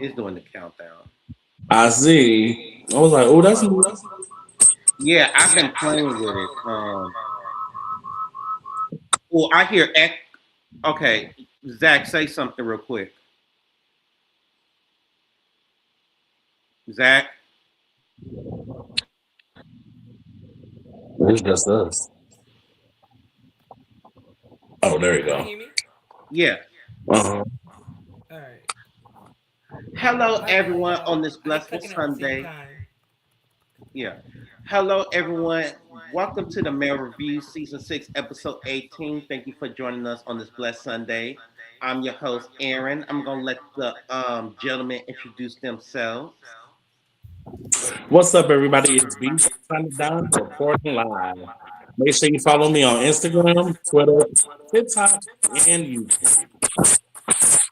It's doing the countdown. I see. I was like, oh, that's new. Yeah, I've been playing with it. Well, I hear Okay, Zach, say something real quick. Zach. It's just us. Oh, there you Can you go. hear me? Yeah. Uh-huh. All right. Hello, My bad, everyone, y'all. on this I hate blessed cooking at the same Sunday. time. Yeah. Hello, everyone. Welcome to the Mail Review Season 6, Episode 18. Thank you for joining us on this blessed Sunday. I'm your host, Aaron. I'm going to let the gentlemen introduce themselves. What's up, everybody? It's B signing down reporting live. Make sure you follow me on Instagram, Twitter, TikTok, and YouTube.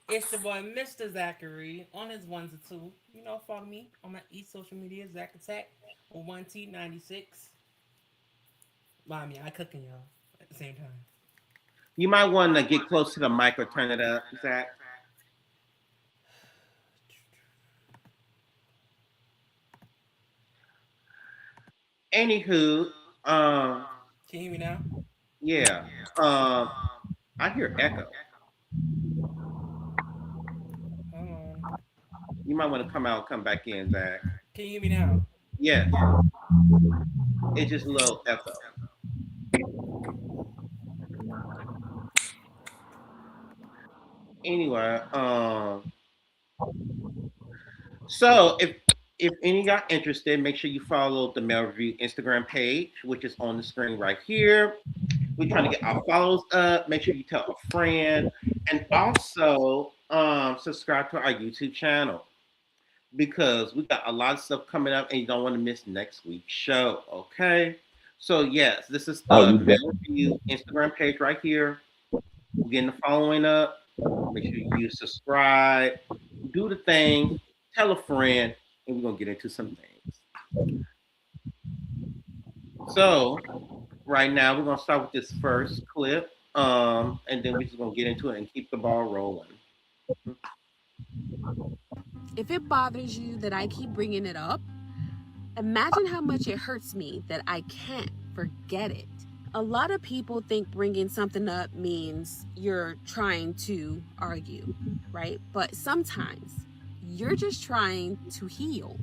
It's your boy, Mr. Zachary, on his ones and two. You know, follow me on my each social media, Zach Attack, or 1T96. Mind me, I cooking y'all at the same time. You might want to get close to the mic or turn it up, Zach. Anywho, Can you hear me now? yeah, um, I hear echo. Hold on. You might want to come out, come back in, Zach. Can you hear me now? Yes, it's just a little echo. Anyway, so if any got interested, make sure you follow the Mail Review Instagram page, which is on the screen right here. We're trying to get our follows up. Make sure you tell a friend, and also subscribe to our YouTube channel because we got a lot of stuff coming up, and you don't want to miss next week's show. Okay. So yes, this is Oh, the you Mail definitely. Review Instagram page right here. We're getting the following up. Make sure you subscribe, do the thing, tell a friend, and we're gonna get into some things. So right now we're gonna start with this first clip, and then we're just gonna get into it and keep the ball rolling. If it bothers you that I keep bringing it up, imagine how much it hurts me that I can't forget it. A lot of people think bringing something up means you're trying to argue, right? But sometimes you're just trying to heal.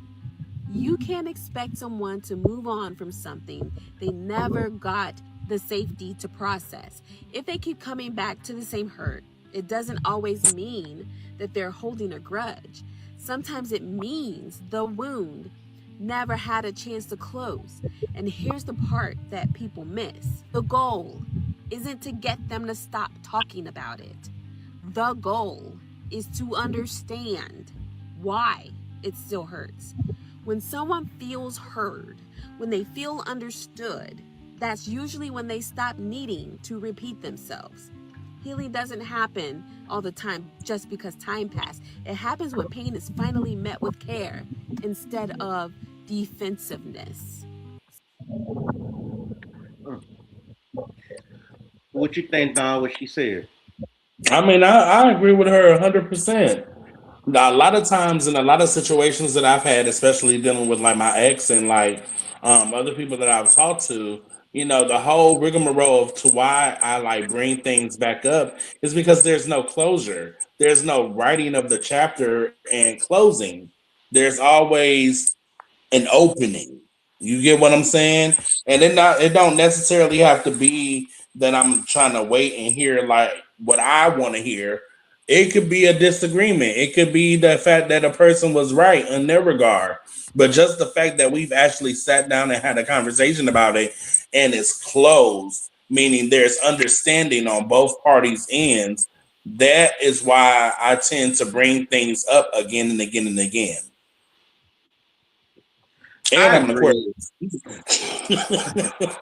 You can't expect someone to move on from something they never got the safety to process. If they keep coming back to the same hurt, it doesn't always mean that they're holding a grudge. Sometimes it means the wound never had a chance to close. And here's the part that people miss: the goal isn't to get them to stop talking about it, the goal is to understand why it still hurts. When someone feels heard, when they feel understood, that's usually when they stop needing to repeat themselves. Healing doesn't happen all the time just because time passed. It happens when pain is finally met with care instead of defensiveness. Mm. What you think, Don? What she said? I mean, I agree with her 100%. Now, a lot of times in a lot of situations that I've had, especially dealing with like my ex and like other people that I've talked to, the whole rigmarole of to why I like bring things back up is because there's no closure. There's no writing of the chapter and closing. There's always an opening. You get what I'm saying? And it don't necessarily have to be that I'm trying to wait and hear like what I want to hear. It could be a disagreement. It could be the fact that a person was right in their regard. But just the fact that we've actually sat down and had a conversation about it and it's closed, meaning there's understanding on both parties' ends, that is why I tend to bring things up again and again and again. And I I'm an agree. Aquarius.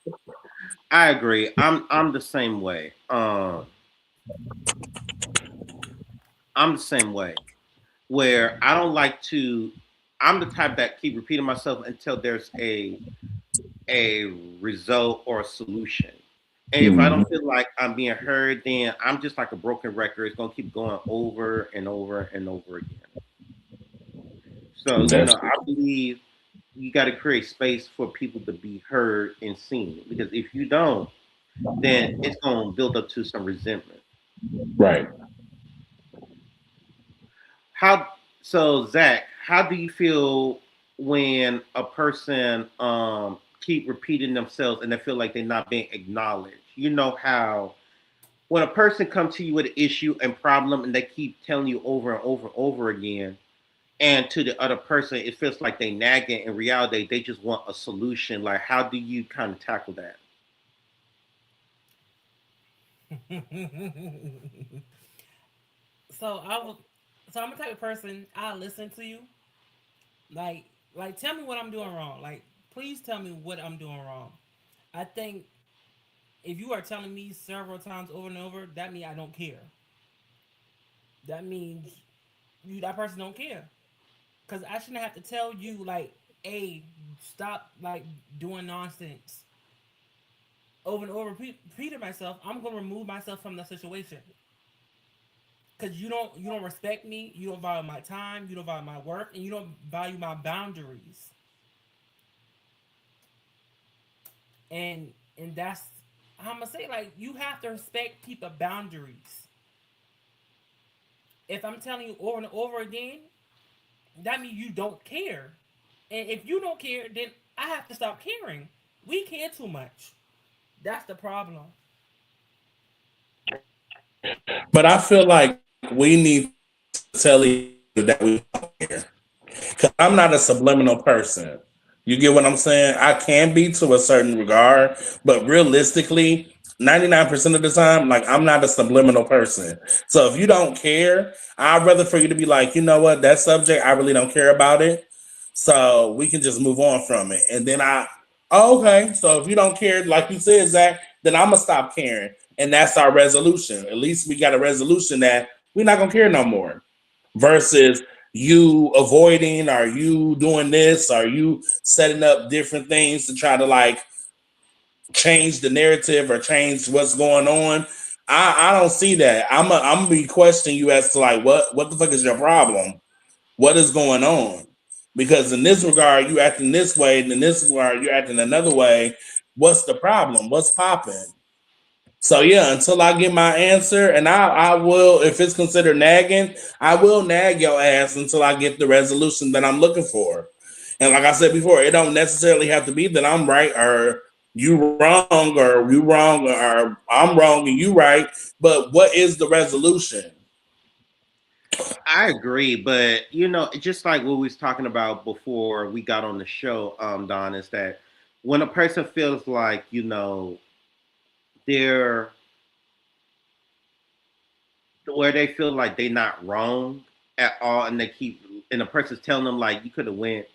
I agree. I'm the same way. I'm the same way. Where I don't like to. I'm the type that keep repeating myself until there's a result or a solution. And if I don't Mhm. feel like I'm being heard, then I'm just like a broken record. It's gonna keep going over and over and over again. So, That's I believe you got to create space for people to be heard and seen. Because if you don't, then it's going to build up to some resentment. right. How so, Zach? How do you feel when a person keep repeating themselves and they feel like they're not being acknowledged? You know how when a person comes to you with an issue and problem and they keep telling you over and over and over again, and to the other person it feels like they nagging. In reality, they just want a solution. Like, how do you kind of tackle that? so I will. So I'm the type of person I listen to you. Like, tell me what I'm doing wrong. Like, please tell me what I'm doing wrong. I think if you are telling me several times over and over, that means I don't care. That means that person don't care. Cause I shouldn't have to tell you like, hey, stop like doing nonsense over and over. Repeating myself, I'm gonna remove myself from the situation. Cause you don't respect me. You don't value my time. You don't value my work, and you don't value my boundaries. And that's I'm gonna say, like, you have to respect people boundaries. If I'm telling you over and over again, that means you don't care. And if you don't care, then I have to stop caring. We care too much. That's the problem. But I feel like we need to tell each other that we don't care. Because I'm not a subliminal person. You get what I'm saying? I can be to a certain regard, but realistically, 99% of the time, like, I'm not a subliminal person. So if you don't care, I'd rather for you to be like, you know what, that subject, I really don't care about it. So we can just move on from it. And then oh, okay. So if you don't care, like you said, Zach, then I'm going to stop caring. And that's our resolution. At least we got a resolution that we're not going to care no more versus you avoiding, are you doing this, are you setting up different things to try to like change the narrative or change what's going on. I don't see that. I'm gonna be questioning you as to like what the fuck is your problem, what is going on, because in this regard you acting this way and in this regard you acting another way. What's the problem, what's popping? So yeah, until I get my answer, and I will, if it's considered nagging, I will nag your ass until I get the resolution that I'm looking for. And like I said before, it don't necessarily have to be that I'm right or you wrong or I'm wrong and you right. But what is the resolution? I agree, but just like what we was talking about before we got on the show, Don, is that when a person feels like they're where they feel like they're not wrong at all, and and the person's telling them like you could have went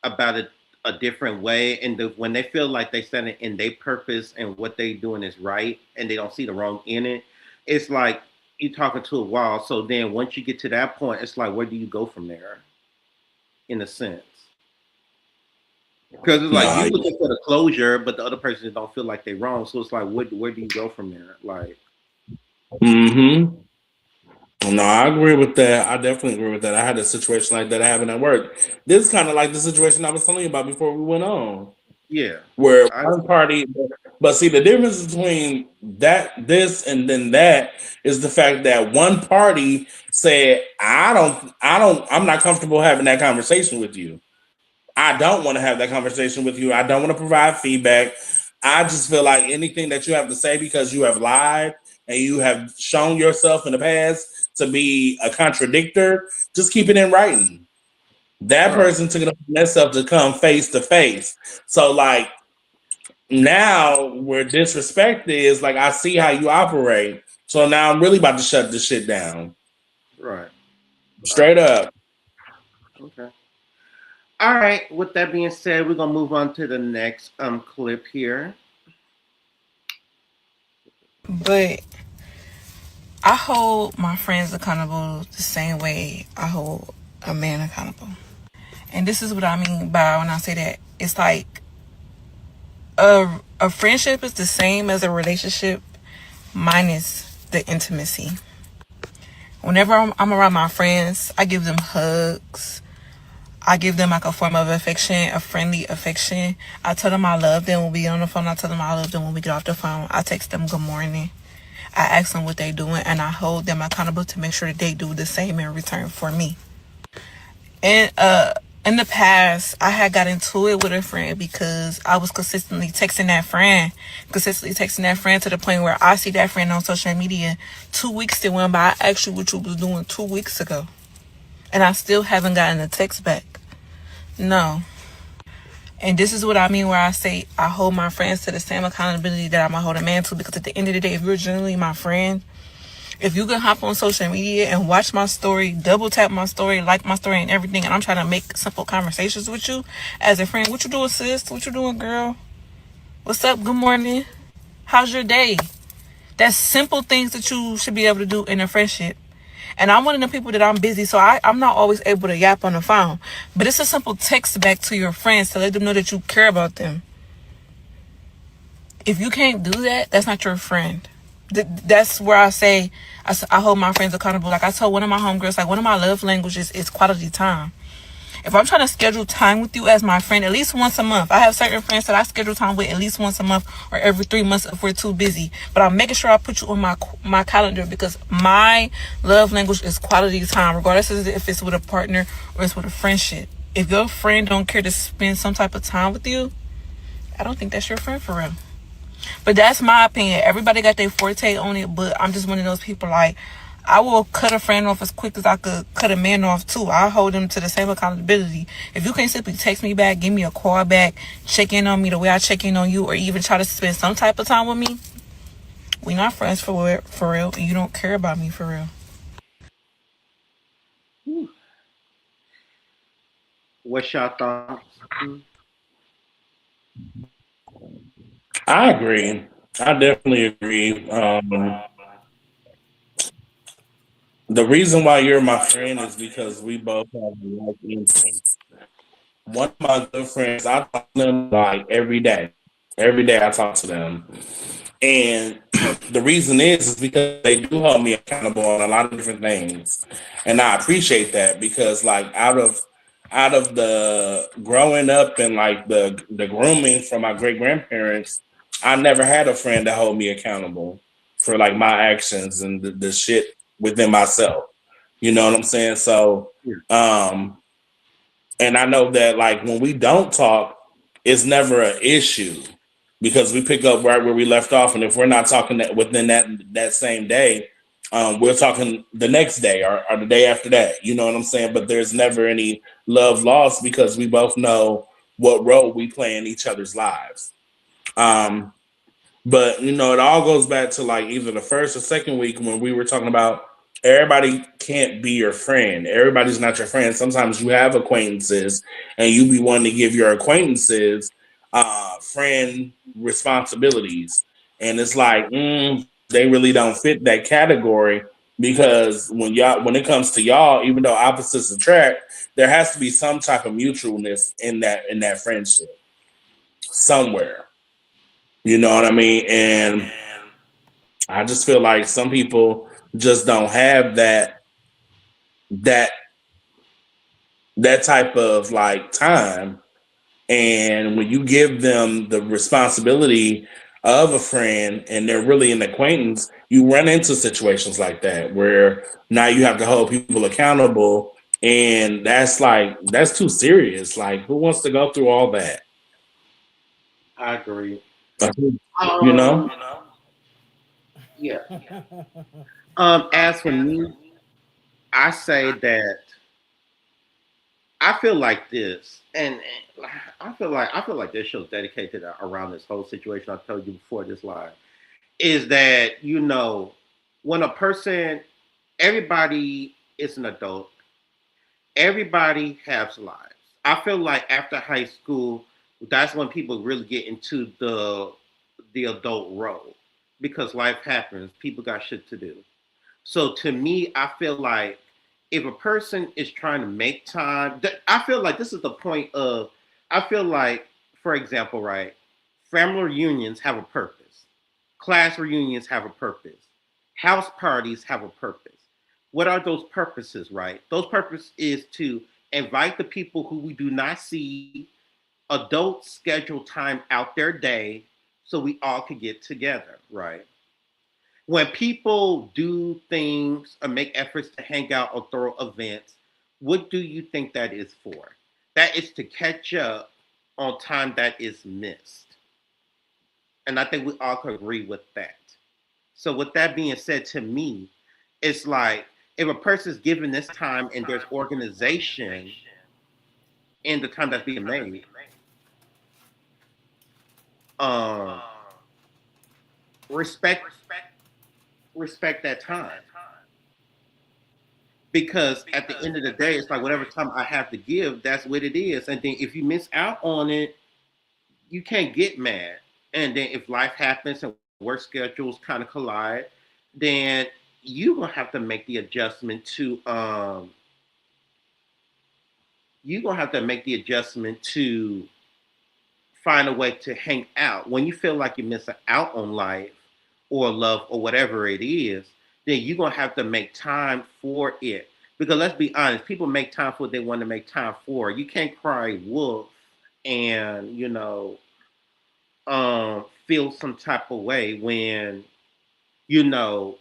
about it a different way, and when they feel like they stand in their purpose and what they doing is right, and they don't see the wrong in it, it's like you talking to a wall. So then once you get to that point, it's like where do you go from there? In a sense, because it's like Nah. you looking for the closure, but the other person don't feel like they're wrong. So it's like where do you go from there? Like, Mm-hmm. No, I agree with that. I definitely agree with that. I had a situation like that happen at work. This is kind of like the situation I was telling you about before we went on, yeah, where I one party, but see, the difference between this and then that is the fact that one party said, I'm not comfortable having that conversation with you. I don't want to have that conversation with you. I don't want to provide feedback. I just feel like anything that you have to say, because you have lied and you have shown yourself in the past to be a contradictor, just keep it in writing. That right, person took it upon themselves to come face to face. So, like, now where disrespect is, like, I see how you operate. So now I'm really about to shut this shit down. right, right. Straight up. Okay. All right. With that being said, we're gonna move on to the next clip here. But I hold my friends accountable the same way I hold a man accountable. And this is what I mean by when I say that. It's like a friendship is the same as a relationship minus the intimacy. Whenever I'm around my friends, I give them hugs. I give them like a form of affection, a friendly affection. I tell them I love them when we get on the phone. I tell them I love them when we get off the phone. I text them good morning. I ask them what they doing, and I hold them accountable to make sure that they do the same in return for me. And in the past, I had got into it with a friend because I was consistently texting that friend to the point where I see that friend on social media. 2 weeks still went by. I asked you what you was doing 2 weeks ago, and I still haven't gotten a text back. No. And this is what I mean where I say I hold my friends to the same accountability that I'm gonna hold a man to, because at the end of the day, if you're genuinely my friend, if you can hop on social media and watch my story, double tap my story, like my story and everything, and I'm trying to make simple conversations with you as a friend. What you doing, sis? What you doing, girl? What's up? Good morning. How's your day? That's simple things that you should be able to do in a friendship. And I'm one of the people that I'm busy, so I'm not always able to yap on the phone. But it's a simple text back to your friends to let them know that you care about them. If you can't do that, that's not your friend. That's where I say I hold my friends accountable. Like I told one of my homegirls, like one of my love languages is quality time. If I'm trying to schedule time with you as my friend at least once a month, I have certain friends that I schedule time with at least once a month or every 3 months if we're too busy. But I'm making sure I put you on my calendar because my love language is quality time, regardless of if it's with a partner or it's with a friendship. If your friend don't care to spend some type of time with you, I don't think that's your friend for real. But that's my opinion. Everybody got their forte on it, but I'm just one of those people like I will cut a friend off as quick as I could cut a man off too. I hold them to the same accountability. If you can't simply text me back, give me a call back, check in on me the way I check in on you, or even try to spend some type of time with me, we not friends for real, and you don't care about me for real. Whew. What's your thoughts? I agree. I definitely agree. The reason why you're my friend is because we both have like instincts. One of my good friends, I talk to them like every day. Every day I talk to them. And the reason is because they do hold me accountable on a lot of different things. And I appreciate that because like out of the growing up and like the grooming from my great grandparents, I never had a friend to hold me accountable for like my actions and the shit within myself. You know what I'm saying? So Yeah, um and I know that like when we don't talk, it's never an issue because we pick up right where we left off. And if we're not talking that within that same day, we're talking the next day or the day after that. You know what I'm saying? But there's never any love lost because we both know what role we play in each other's lives. Um, but it all goes back to like either the first or second week when we were talking about everybody can't be your friend. Everybody's not your friend. Sometimes you have acquaintances and you be wanting to give your acquaintances friend responsibilities. And it's like, they really don't fit that category because when it comes to y'all, even though opposites attract, there has to be some type of mutualness in that friendship somewhere. You know what I mean? And I just feel like some people just don't have that that type of like time. And when you give them the responsibility of a friend and they're really an acquaintance, you run into situations like that where now you have to hold people accountable. And that's too serious. Like, who wants to go through all that? I agree. Like, you know? Um, yeah. As for me, I say that I feel like this, and I feel like this show's dedicated around this whole situation I told you before this live. Is that when a person, everybody is an adult, everybody has lives. I feel like after high school, that's when people really get into the adult role because life happens. People got shit to do. So to me, I feel like if a person is trying to make time, I feel like this is the point of. I feel like, for example, right, family reunions have a purpose, class reunions have a purpose, house parties have a purpose. What are those purposes, right? Those purpose is to Invite the people who we do not see. Adults schedule time out their day so we all could get together, right? When people do things or make efforts to hang out or throw events, what do you think that is for? That is to catch up on time that is missed. And I think we all could agree with that. So, with that being said, to me, it's like if a person's given this time and there's organization in the time that's being made, um, respect respect that time. Because at the end of the day, it's like whatever time I have to give, that's what it is. And then if you miss out on it, you can't get mad. And then if life happens and work schedules kind of collide, then you're gonna have to make the adjustment to you're gonna have to make the adjustment to find a way to hang out. When you feel like you're missing out on life or love or whatever it is, then you're gonna have to make time for it. Because let's be honest, people make time for what they want to make time for. You can't cry wolf and feel some type of way when you know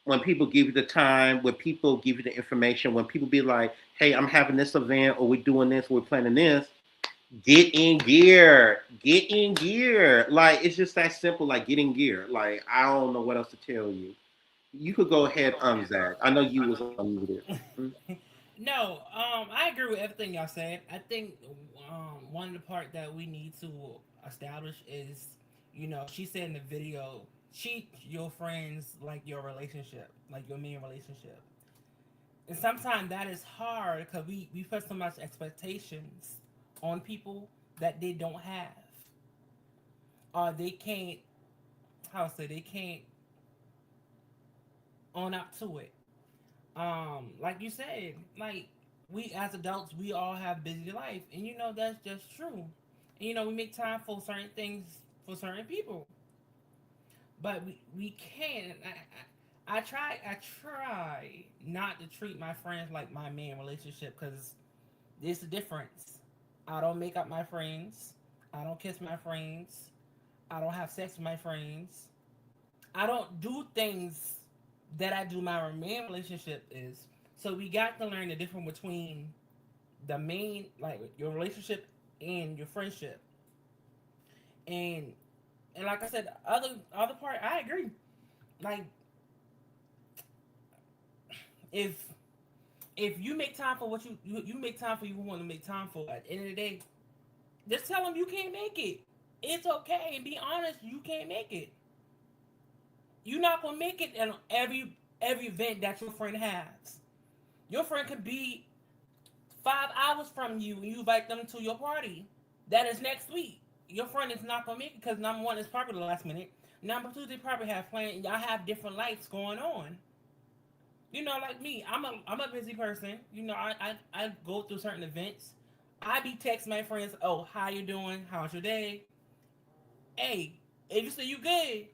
when people give you the time, when people give you the information, when people be like, "Hey, I'm having this event, or we're doing this, we're planning this." Get in gear. Get in gear. Like it's just that simple. Like get in gear. Like I don't know what else to tell you. You could go ahead, Zach. I know you was unmuted. Mm. No, I agree with everything y'all said. I think one of the part that we need to establish is, she said in the video, treat your friends like your relationship, like your main relationship. And sometimes that is hard because we put so much expectations on people that they don't have, or they can't. How to say they can't own up to it. Like you said, like we as adults, we all have busy life, and that's just true. And, we make time for certain things for certain people, but we can't. I try not to treat my friends like my main relationship because there's a difference. I don't make up my friends. I don't kiss my friends. I don't have sex with my friends. I don't do things that I do my main relationship is. So we got to learn the difference between the main, like your relationship and your friendship. And like I said, the other part, I agree. Like if you make time for what you make time for you want to make time for, at the end of the day, just tell them you can't make it. It's okay, and be honest. You can't make it. You're not gonna make it in every event that your friend has. Your friend could be 5 hours from you and you invite them to your party. That is next week. Your friend is not gonna make it because number one, it's probably the last minute. Number two, they probably have plans. Y'all have different lives going on. Like me, I'm a busy person. I go through certain events. I be texting my friends, oh, how you doing? How's your day? Hey, if you say you good,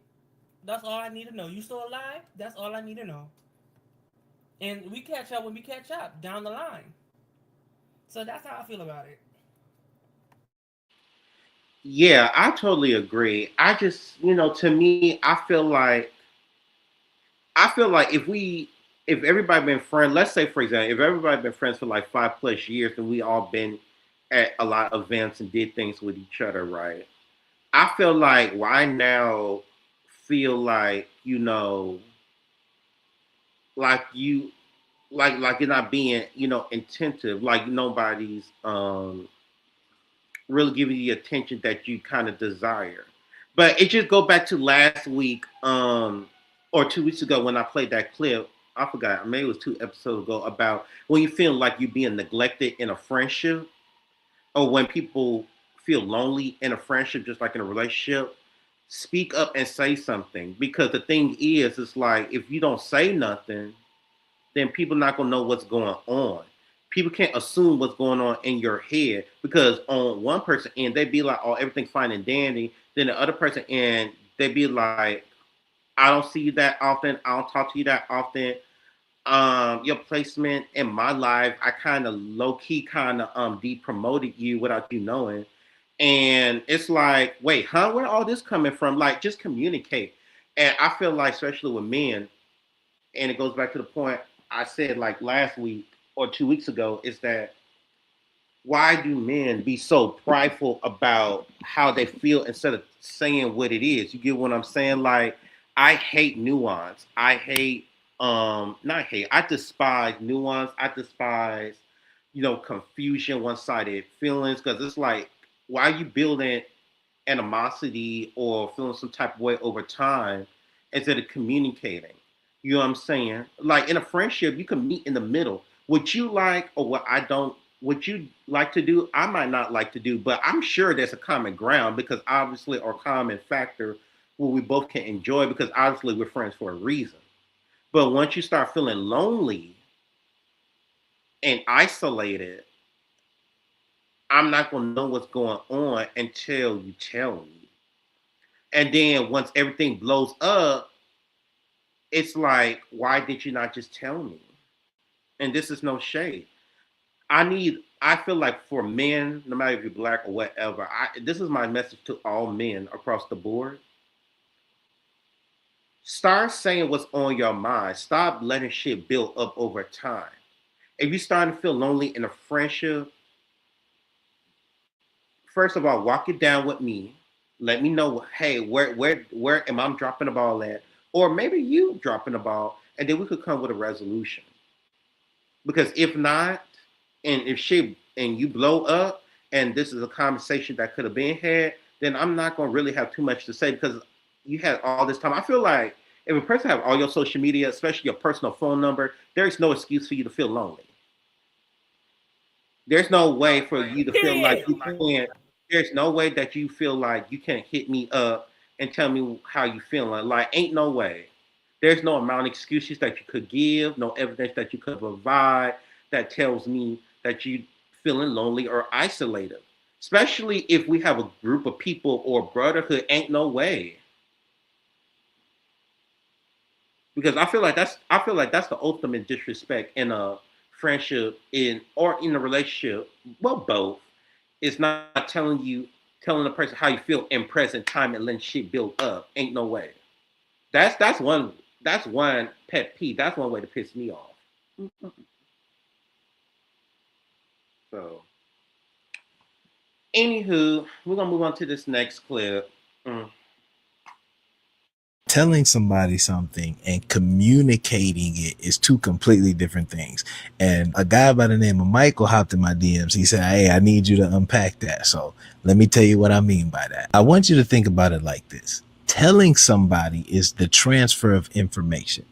that's all I need to know. You still alive? That's all I need to know. And we catch up when we catch up down the line. So that's how I feel about it. Yeah, I totally agree. I just, to me, I feel like if everybody been friends, let's say for example, if everybody been friends for like 5+ years and we all been at a lot of events and did things with each other, right? I feel like why now feel like like you like you're not being attentive, like nobody's really giving you the attention that you kind of desire. But it just go back to last week or 2 weeks ago when I played that clip. I forgot, maybe it was 2 episodes ago, about when you feel like you're being neglected in a friendship, or when people feel lonely in a friendship, just like in a relationship. Speak up and say something, because the thing is, it's like if you don't say nothing, then people not gonna know what's going on. People can't assume what's going on in your head, because on one person end they be like, "Oh, everything's fine and dandy." Then the other person end they be like, "I don't see you that often. I don't talk to you that often. your placement in my life, I kind of low key kind of de-promoted you without you knowing. And it's like, wait, huh? Where all this coming from? Like, just communicate. And I feel like, especially with men, and it goes back to the point I said like last week or 2 weeks ago, is that why do men be so prideful about how they feel instead of saying what it is? You get what I'm saying? Like, I hate nuance. I hate not hate. I despise nuance. I despise, confusion, one-sided feelings, because it's like, why are you building animosity or feeling some type of way over time instead of communicating? You know what I'm saying? Like in a friendship, you can meet in the middle. What you like or what I don't, what you like to do, I might not like to do, but I'm sure there's a common ground because obviously, or common factor where we both can enjoy because obviously we're friends for a reason. But once you start feeling lonely and isolated, I'm not going to know what's going on until you tell me. And then once everything blows up, it's like, why did you not just tell me? And this is no shade. I feel like for men, no matter if you're black or whatever, this is my message to all men across the board. Start saying what's on your mind. Stop letting shit build up over time. If you're starting to feel lonely in a friendship, first of all, walk it down with me. Let me know, hey, where am I dropping the ball at? Or maybe you dropping the ball, and then we could come with a resolution. Because if not, and if she and you blow up, and this is a conversation that could have been had, then I'm not gonna really have too much to say because you had all this time. I feel like if a person have all your social media, especially your personal phone number, there is no excuse for you to feel lonely. There's no way for you to feel like Period. you can't. There's no way that you feel like you can't hit me up and tell me how you feeling. Like, ain't no way. There's no amount of excuses that you could give, no evidence that you could provide that tells me that you feeling lonely or isolated. Especially if we have a group of people or brotherhood, ain't no way. Because I feel like that's the ultimate disrespect in a friendship in or in a relationship. Well, both. It's not telling the person how you feel in present time and letting shit build up. Ain't no way. That's one pet peeve. That's one way to piss me off. So, anywho, we're gonna move on to this next clip. Mm. Telling somebody something and communicating it is two completely different things. And a guy by the name of Michael hopped in my DMs. He said, hey, I need you to unpack that. So let me tell you what I mean by that. I want you to think about it like this. Telling somebody is the transfer of information.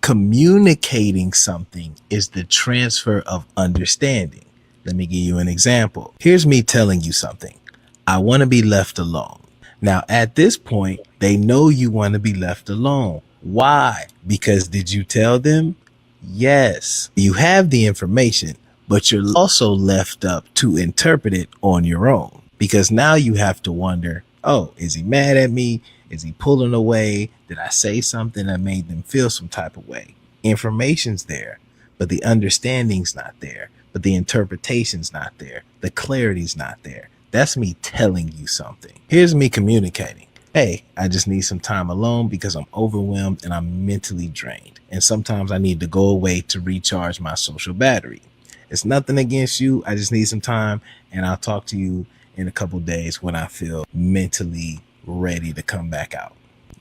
Communicating something is the transfer of understanding. Let me give you an example. Here's me telling you something. I want to be left alone. Now, at this point, they know you want to be left alone. Why? Because did you tell them? Yes. You have the information, but you're also left up to interpret it on your own. Because now you have to wonder, oh, is he mad at me? Is he pulling away? Did I say something that made them feel some type of way? Information's there, but the understanding's not there. But the interpretation's not there. The clarity's not there. That's me telling you something. Here's me communicating. Hey, I just need some time alone because I'm overwhelmed and I'm mentally drained. And sometimes I need to go away to recharge my social battery. It's nothing against you. I just need some time and I'll talk to you in a couple days when I feel mentally ready to come back out.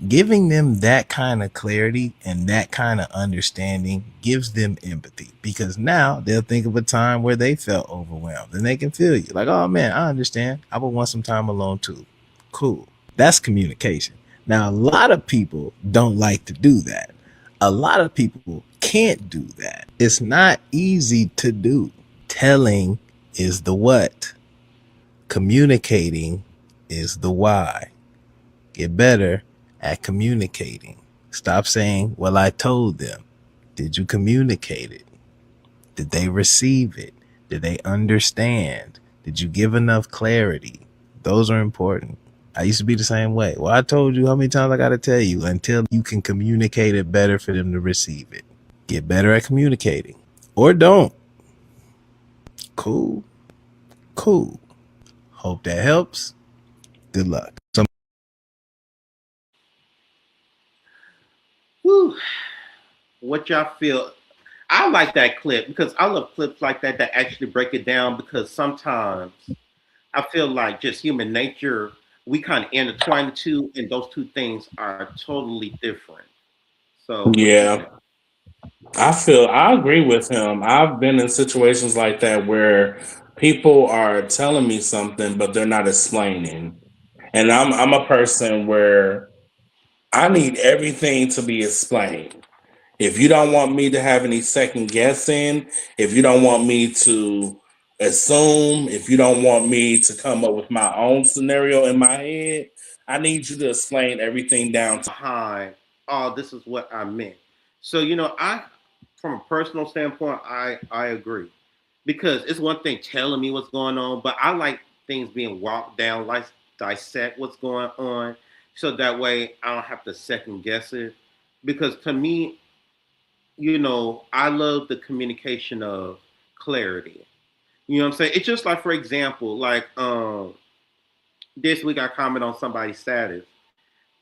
Giving them that kind of clarity and that kind of understanding gives them empathy because now they'll think of a time where they felt overwhelmed and they can feel you like, oh man, I understand. I would want some time alone too. Cool. That's communication. Now, a lot of people don't like to do that. A lot of people can't do that. It's not easy to do. Telling is the what. Communicating is the why. Get better at communicating. Stop saying, well, I told them. Did you communicate it? Did they receive it? Did they understand? Did you give enough clarity? Those are important. I used to be the same way. Well, I told you how many times I got to tell you until you can communicate it better for them to receive it. Get better at communicating. Or don't. Cool. Cool. Hope that helps. Good luck. Whew. What y'all feel? I like that clip because I love clips like that that actually break it down because sometimes I feel like just human nature, we kind of intertwine the two, and those two things are totally different. So, what you Yeah, think? I agree with him. I've been in situations like that where people are telling me something, but they're not explaining. And I'm a person where I need everything to be explained. If you don't want me to have any second guessing, if you don't want me to assume, if you don't want me to come up with my own scenario in my head, I need you to explain everything down to. Behind, oh, this is what I meant. So, from a personal standpoint, I agree because it's one thing telling me what's going on, but I like things being walked down, like dissect what's going on, so that way I don't have to second guess it. Because to me, I love the communication of clarity. You know what I'm saying? It's just like, for example, like this week I comment on somebody's status,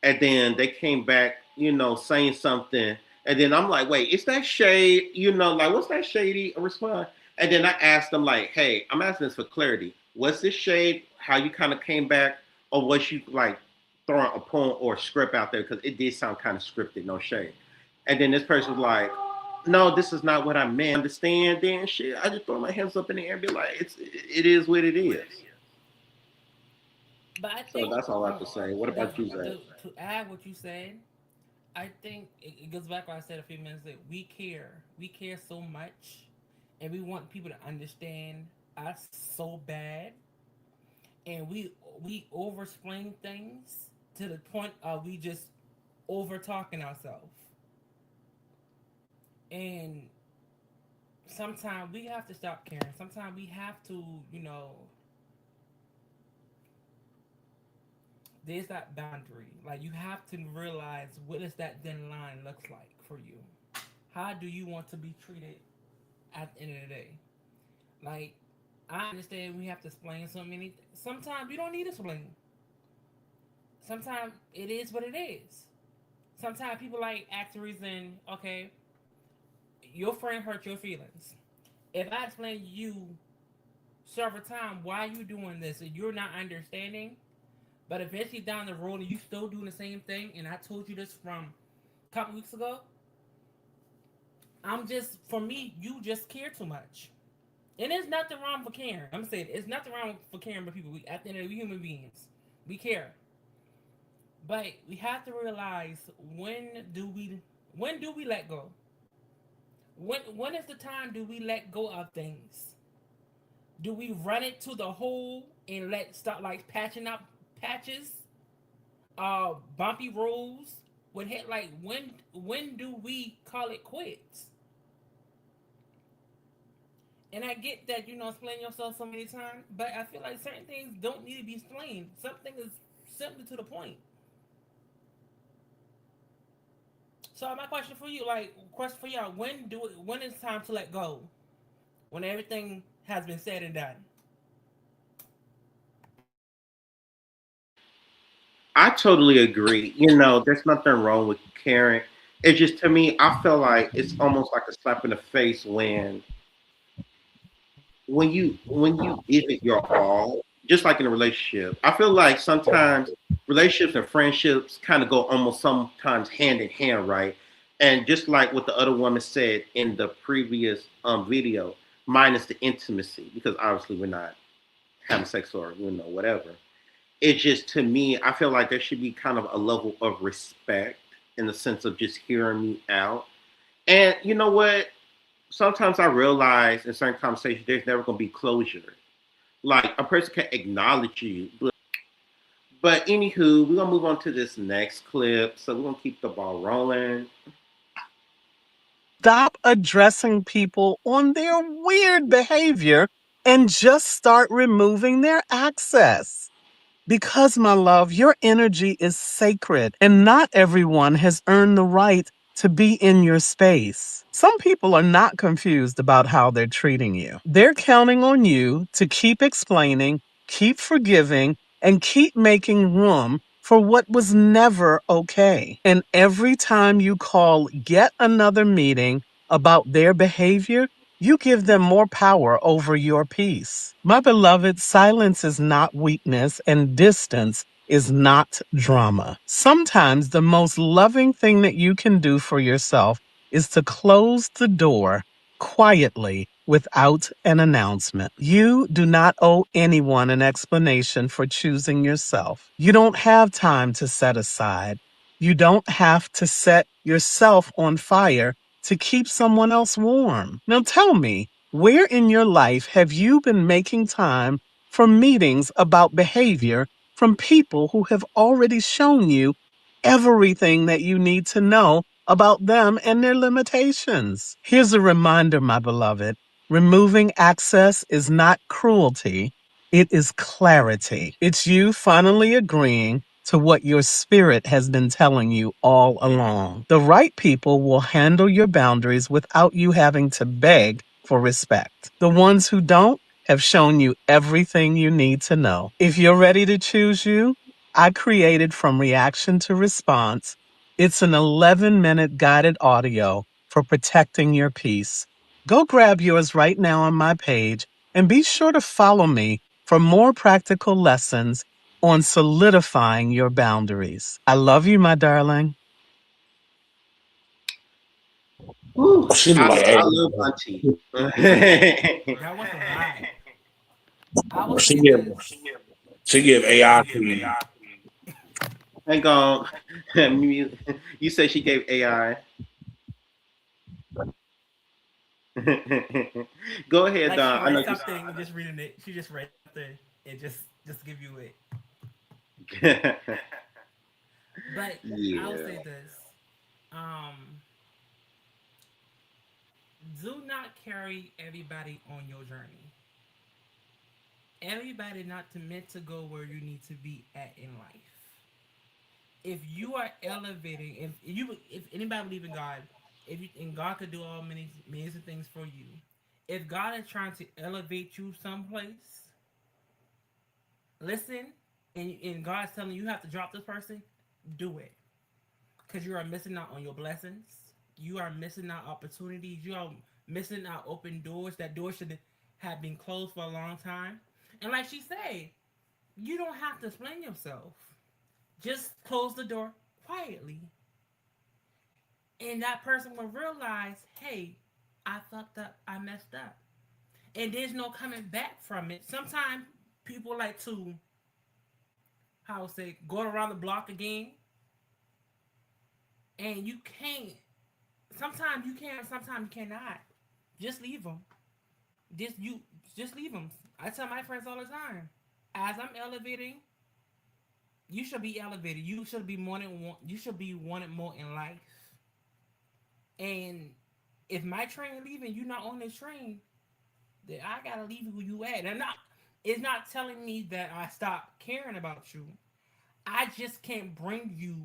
and then they came back, saying something, and then I'm like, wait, is that shade? Like, what's that shady response? And then I asked them, like, hey, I'm asking this for clarity. What's this shade? How you kind of came back, or was you like throwing a poem or a script out there? Because it did sound kind of scripted, no shade. And then this person was like, no, this is not what I meant. Understand? Then shit, I just throw my hands up in the air and be like, it is what it is. But I So think that's all I have to say. What the, about you, Zach? to add what you said, I think it goes back to what I said a few minutes ago. We care. We care so much, and we want people to understand us so bad, and we over explain things to the point of we just over talking ourselves. And sometimes we have to stop caring. Sometimes we have to, there's that boundary. Like you have to realize what does that thin line looks like for you. How do you want to be treated at the end of the day? Like I understand we have to explain so many. Sometimes you don't need to explain. Sometimes it is what it is. Sometimes people like ask the reason. Okay, your friend hurt your feelings. If I explain to you several times why you doing this and you're not understanding, but eventually down the road and you still doing the same thing, and I told you this from a couple weeks ago, I'm just for me, you just care too much. And there's nothing wrong for caring. I'm saying it's nothing wrong for caring about people. At the end of the day, we human beings. We care. But we have to realize when do we let go? When is the time do we let go of things? Do we run it to the hole and let start like patching up patches, bumpy roads? When do we call it quits? And I get that explain yourself so many times, but I feel like certain things don't need to be explained. Something is simply to the point. So my question for you, question for y'all, when is time to let go? When everything has been said and done. I totally agree. There's nothing wrong with caring. It's just to me, I feel like it's almost like a slap in the face when you give it your all, just like in a relationship. I feel like sometimes relationships and friendships kind of go almost sometimes hand in hand, right? And just like what the other woman said in the previous video, minus the intimacy, because obviously we're not having sex or whatever. It's just to me, I feel like there should be kind of a level of respect in the sense of just hearing me out. And you know what? Sometimes I realize in certain conversations there's never gonna be closure. Like a person can acknowledge you, but anywho, we're gonna move on to this next clip. So we're gonna keep the ball rolling. Stop addressing people on their weird behavior and just start removing their access. Because, my love, your energy is sacred, and not everyone has earned the right to be in your space. Some people are not confused about how they're treating you. They're counting on you to keep explaining, keep forgiving, and keep making room for what was never okay. And every time you call yet another meeting about their behavior, you give them more power over your peace. My beloved, silence is not weakness and distance is not drama. Sometimes the most loving thing that you can do for yourself is to close the door quietly without an announcement. You do not owe anyone an explanation for choosing yourself. You don't have time to set aside. You don't have to set yourself on fire to keep someone else warm. Now tell me, where in your life have you been making time for meetings about behavior from people who have already shown you everything that you need to know about them and their limitations? Here's a reminder, my beloved. Removing access is not cruelty, it is clarity. It's you finally agreeing to what your spirit has been telling you all along. The right people will handle your boundaries without you having to beg for respect. The ones who don't have shown you everything you need to know. If you're ready to choose you, I created From Reaction to Response. It's an 11-minute guided audio for protecting your peace. Go grab yours right now on my page and be sure to follow me for more practical lessons on solidifying your boundaries. I love you, my darling. Whew, She I, like I AI. love Auntie. That was a vibe. I will She say give this. she give AI to me. Hang on. You say she gave AI. Go ahead, Like she Don. I know read something and just reading it. She just read something and just give you it. you. But I will Yeah. say this. Um, do not carry everybody on your journey. Everybody not to meant to go where you need to be at in life. If you are elevating, if anybody believe in God, if you, and God could do all many amazing things for you. If God is trying to elevate you someplace, listen, and God's telling you have to drop this person, do it, because you are missing out on your blessings. You are missing out opportunities. You are missing out open doors. That door should have been closed for a long time. And like she said, you don't have to explain yourself. Just close the door quietly. And that person will realize, hey, I fucked up. I messed up. And there's no coming back from it. Sometimes people like to, how to say, go around the block again. And you can't. Sometimes you can, sometimes you cannot. Just leave them. You just leave them. I tell my friends all the time. As I'm elevating, you should be elevated. You should be more than one. You should be wanted more in life. And if my train leaving, you not on this train, then I gotta leave who you at. And not, it's not telling me that I stop caring about you. I just can't bring you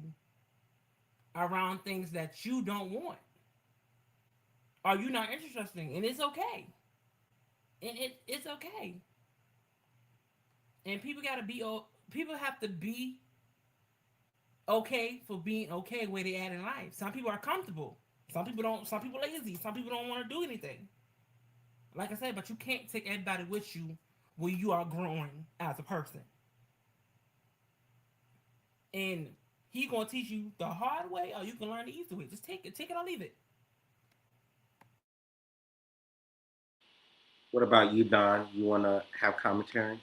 around things that you don't want or you not interested in, and it's okay. And it's okay. And people gotta be. People have to be okay for being okay where they at in life. Some people are comfortable. Some people don't. Some people lazy. Some people don't want to do anything. Like I said, but you can't take everybody with you where you are growing as a person. And he gonna teach you the hard way, or you can learn the easy way. Just take it or leave it. What about you, Don? You want to have commentary?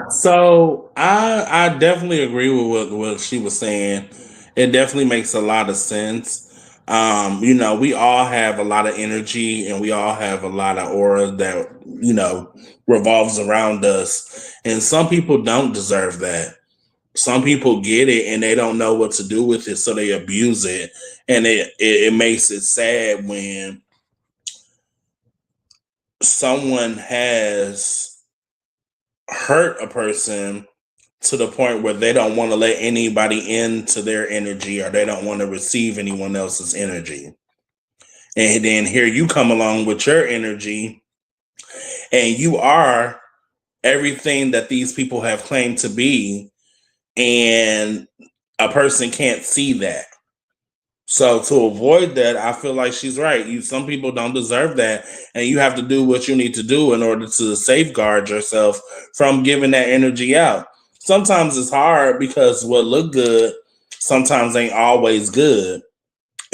So I definitely agree with what she was saying. It definitely makes a lot of sense. We all have a lot of energy and we all have a lot of aura that, revolves around us. And some people don't deserve that. Some people get it and they don't know what to do with it, so they abuse it. And it makes it sad when someone has hurt a person to the point where they don't want to let anybody into their energy or they don't want to receive anyone else's energy. And then here you come along with your energy and you are everything that these people have claimed to be, and a person can't see that. So to avoid that, I feel like she's right. Some people don't deserve that, and you have to do what you need to do in order to safeguard yourself from giving that energy out. Sometimes it's hard because what look good sometimes ain't always good,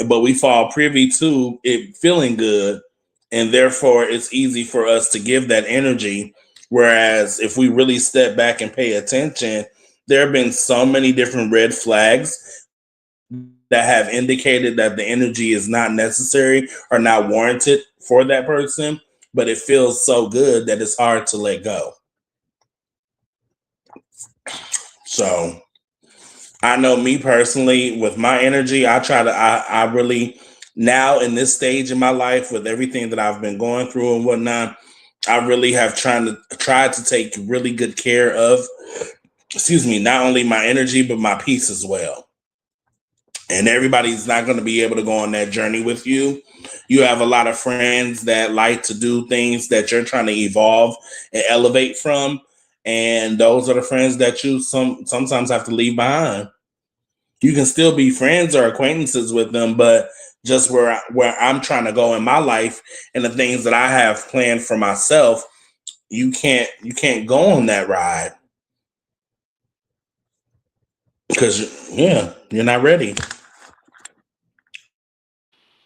but we fall privy to it feeling good, and therefore it's easy for us to give that energy. Whereas if we really step back and pay attention, there have been so many different red flags that have indicated that the energy is not necessary or not warranted for that person, but it feels so good that it's hard to let go. So I know me personally with my energy, I really, now in this stage in my life with everything that I've been going through and whatnot, I really have tried to take really good care of, excuse me, not only my energy, but my peace as well. And everybody's not going to be able to go on that journey with you. You have a lot of friends that like to do things that you're trying to evolve and elevate from. And those are the friends that you sometimes have to leave behind. You can still be friends or acquaintances with them, but just where I'm trying to go in my life and the things that I have planned for myself, you can't go on that ride because you're not ready.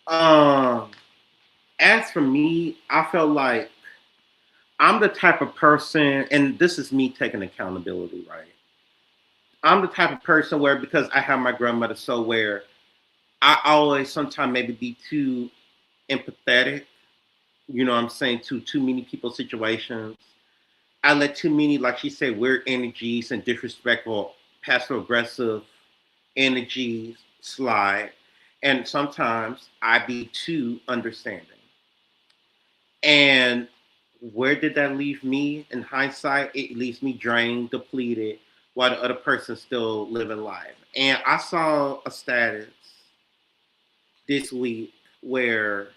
Um, as for me, I feel like I'm the type of person, and this is me taking accountability, right? I'm the type of person where because I have my grandmother, so where I always sometimes maybe be too empathetic. You know what I'm saying, to too many people's situations. I let too many, like she said, weird energies and disrespectful, passive aggressive energies slide. And sometimes I be too understanding. And where did that leave me in hindsight? It leaves me drained, depleted, while the other person's still living life. And I saw a status this week where,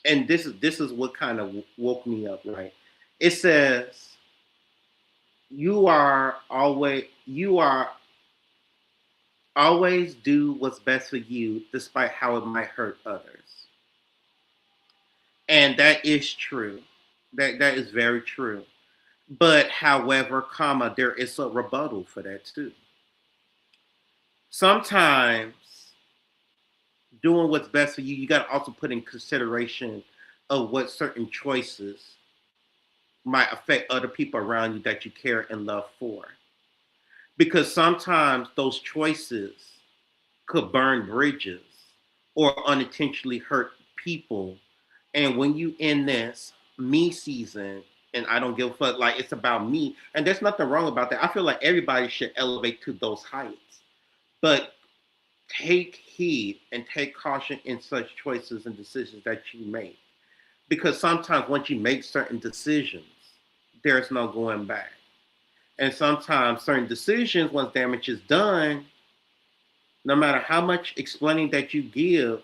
and this is what kind of woke me up, right? It says, you are always do what's best for you despite how it might hurt others. And that is true. That is very true. But however, comma, there is a rebuttal for that too. Sometimes doing what's best for you, you got to also put in consideration of what certain choices might affect other people around you that you care and love for. Because sometimes those choices could burn bridges or unintentionally hurt people. And when you in this me season, and I don't give a fuck, like it's about me, and there's nothing wrong about that. I feel like everybody should elevate to those heights, but take heed and take caution in such choices and decisions that you make, because sometimes once you make certain decisions, there's no going back. And sometimes certain decisions, once damage is done, no matter how much explaining that you give,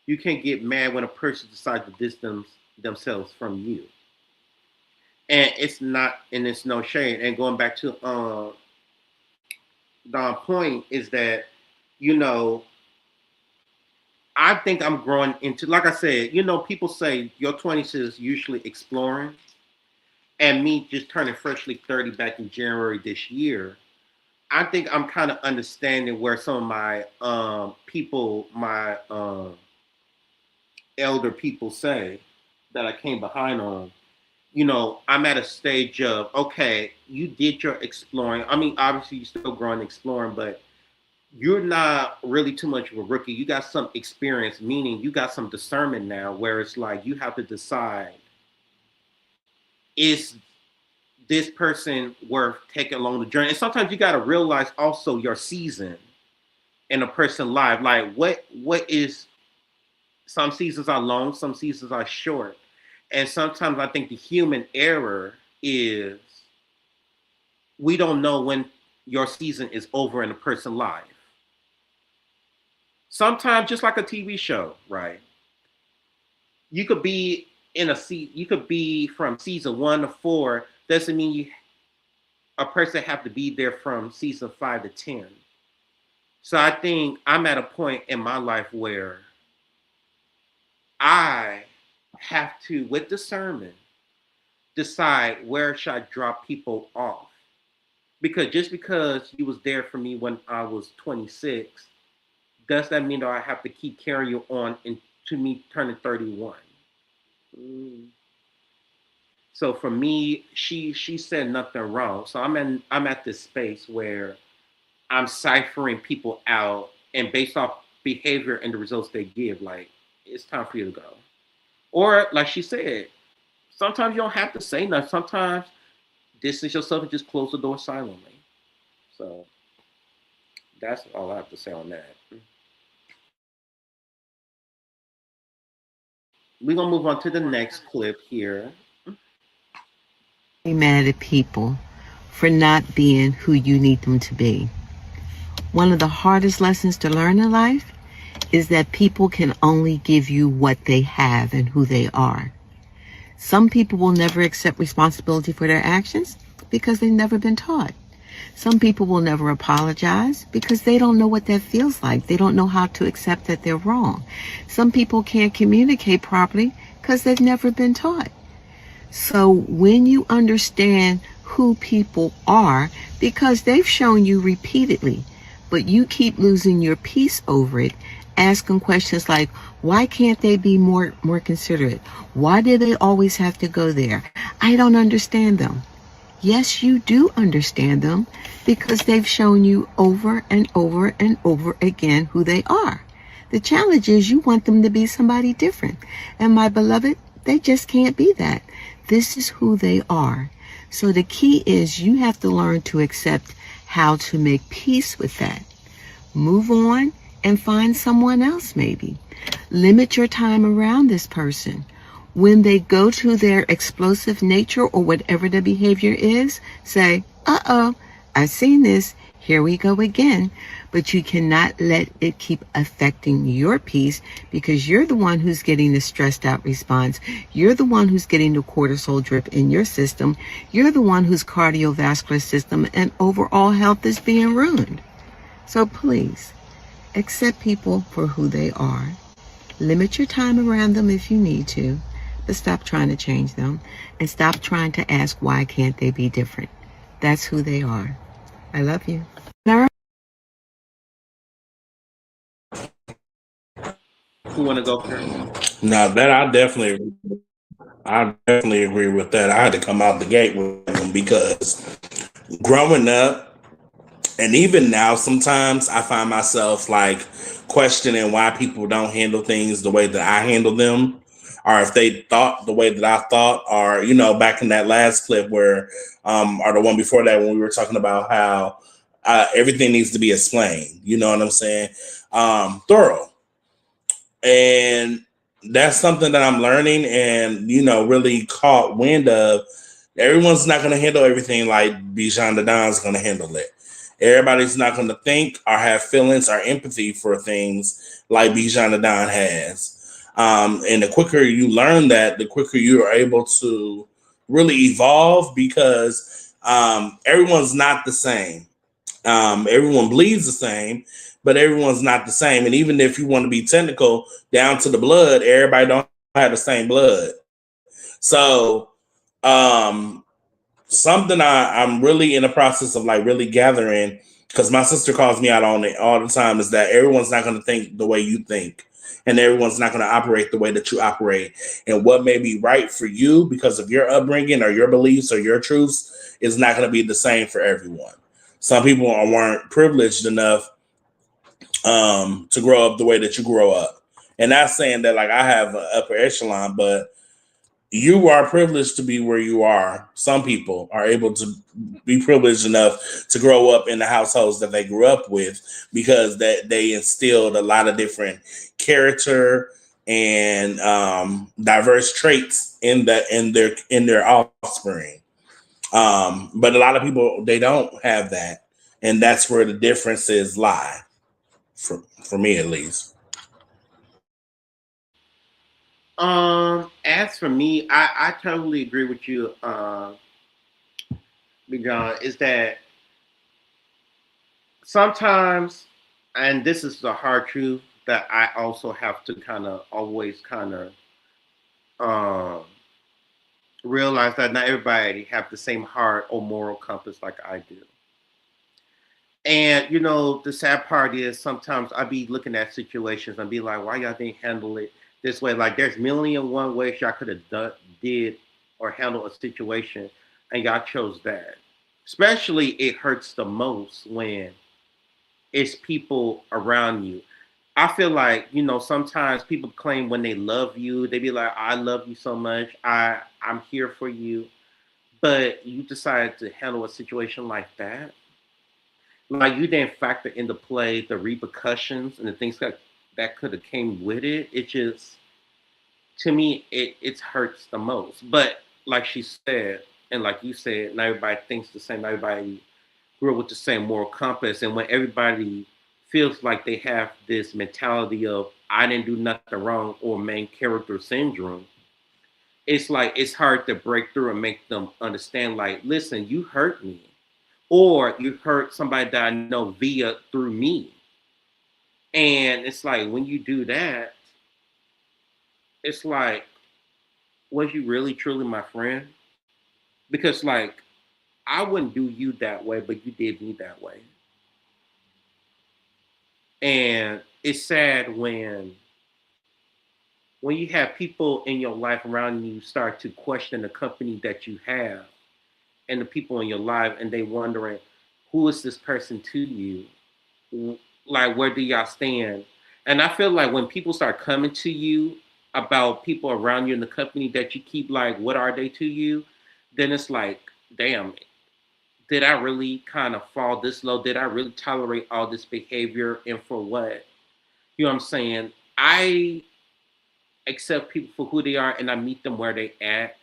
you can't get mad when a person decides to distance themselves from you. And it's not, and it's no shade. And going back to Don's point is that, you know, I think I'm growing into, like I said, people say your 20s is usually exploring. And me just turning freshly 30 back in January this year, I think I'm kind of understanding where some of my people, my elder people say that I came behind on. I'm at a stage of, okay, you did your exploring. I mean, obviously you're still growing, exploring, but you're not really too much of a rookie. You got some experience, meaning you got some discernment now where it's like you have to decide, is this person worth taking along the journey? And sometimes you got to realize also your season in a person life. Like what is, some seasons are long, some seasons are short. And sometimes I think the human error is we don't know when your season is over in a person's life. Sometimes, just like a TV show, right? You could be you could be from season 1 to 4. Doesn't mean a person have to be there from season 5 to 10. So I think I'm at a point in my life where I have to, with discernment, decide where should I drop people off. Because just because you was there for me when I was 26, does that mean that I have to keep carrying you on into me turning 31? Mm. So for me, she said nothing wrong. So I'm at this space where I'm ciphering people out, and based off behavior and the results they give, like it's time for you to go. Or like she said, sometimes you don't have to say nothing. Sometimes distance yourself and just close the door silently. So that's all I have to say on that. We're gonna move on to the next clip here. Be mad at people for not being who you need them to be. One of the hardest lessons to learn in life is that people can only give you what they have and who they are. Some people will never accept responsibility for their actions because they've never been taught. Some people will never apologize because they don't know what that feels like. They don't know how to accept that they're wrong. Some people can't communicate properly because they've never been taught. So when you understand who people are, because they've shown you repeatedly, but you keep losing your peace over it, asking questions like, why can't they be more considerate? Why do they always have to go there? I don't understand them. Yes, you do understand them because they've shown you over and over and over again who they are. The challenge is you want them to be somebody different. And my beloved, they just can't be that. This is who they are. So the key is you have to learn to accept how to make peace with that. Move on and find someone else maybe. Limit your time around this person. When they go to their explosive nature or whatever the behavior is, say, uh-oh, I've seen this. Here we go again. But you cannot let it keep affecting your peace because you're the one who's getting the stressed out response. You're the one who's getting the cortisol drip in your system. You're the one whose cardiovascular system and overall health is being ruined. So please, accept people for who they are. Limit your time around them if you need to, but stop trying to change them and stop trying to ask why can't they be different. That's who they are. I love you. Who wanna go first? Now that I definitely agree with that. I had to come out the gate with them because growing up, and even now, sometimes I find myself like questioning why people don't handle things the way that I handle them, or if they thought the way that I thought, or back in that last clip where, or the one before that when we were talking about how everything needs to be explained. You know what I'm saying? Thorough. And that's something that I'm learning and, really caught wind of. Everyone's not going to handle everything like Bijan the Don's going to handle it. Everybody's not going to think or have feelings or empathy for things like Bijan the Don has. And the quicker you learn that, the quicker you are able to really evolve because everyone's not the same. Everyone bleeds the same, but everyone's not the same. And even if you want to be technical down to the blood, everybody don't have the same blood. So something I'm really in the process of like really gathering, because my sister calls me out on it all the time, is that everyone's not going to think the way you think. And everyone's not going to operate the way that you operate. And what may be right for you because of your upbringing or your beliefs or your truths is not going to be the same for everyone. Some people weren't privileged enough to grow up the way that you grow up. And not saying that like I have an upper echelon, but you are privileged to be where you are. Some people are able to be privileged enough to grow up in the households that they grew up with because that they instilled a lot of different character and diverse traits in their offspring. But a lot of people they don't have that, and that's where the differences lie. For me at least. As for me, I totally agree with you, Big John. Is that sometimes, and this is the hard truth that I also have to kind of always kind of um realize that not everybody have the same heart or moral compass like I do. And the sad part is sometimes I be looking at situations and be like, why y'all didn't handle it this way? Like there's million and one ways y'all could have did or handled a situation, and y'all chose that. Especially it hurts the most when it's people around you. I feel like sometimes people claim when they love you, they be like, I love you so much, I'm here for you, but you decide to handle a situation like that, like you didn't factor into play the repercussions and the things that could have came with it. It just, to me, it hurts the most. But like she said, and like you said, not everybody thinks the same. Not everybody grew up with the same moral compass. And when everybody feels like they have this mentality of I didn't do nothing wrong or main character syndrome, it's like it's hard to break through and make them understand. Like, listen, you hurt me, or you hurt somebody that I know via through me. And it's like when you do that, it's like, was you really truly my friend? Because like I wouldn't do you that way, but you did me that way. And it's sad when you have people in your life around you start to question the company that you have and the people in your life, and they wondering who is this person to you, like where do y'all stand? And I feel like when people start coming to you about people around you in the company that you keep, like what are they to you, then it's like, damn, did I really kind of fall this low? Did I really tolerate all this behavior, and for what? You know what I'm saying? I accept people for who they are and I meet them where they at.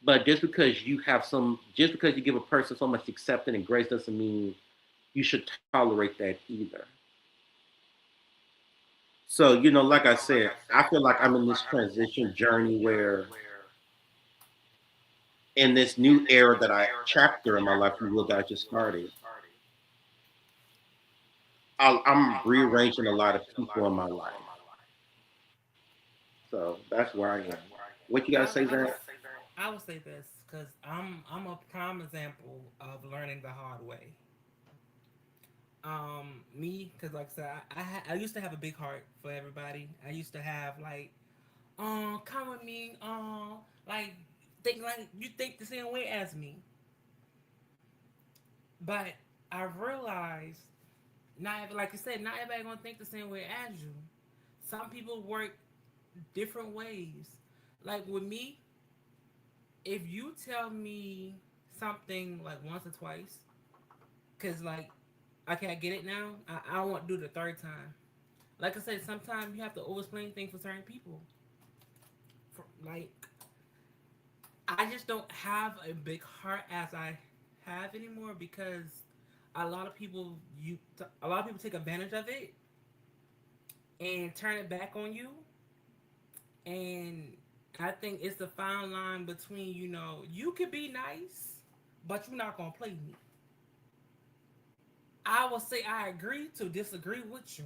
But just because you give a person so much acceptance and grace doesn't mean you should tolerate that either. So, like I said, I feel like I'm in this transition journey where in this new era that I chapter in my life, if you will, that I just started, I'm rearranging a lot of people in my life. So that's where I am. What you got to say, Zach? I would say this because I'm a prime example of learning the hard way. Me, because like I said, I used to have a big heart for everybody. I used to have like, come with me, like think like you think the same way as me. But I realized not like you said, not everybody gonna think the same way as you. Some people work different ways. Like with me, if you tell me something like once or twice, cause like I can't get it now, I don't want to do it the third time. Like I said, sometimes you have to over-explain things for certain people. Like I just don't have a big heart as I have anymore because a lot of people take advantage of it and turn it back on you. And I think it's the fine line between you could be nice, but you're not gonna play me. I will say I agree to disagree with you.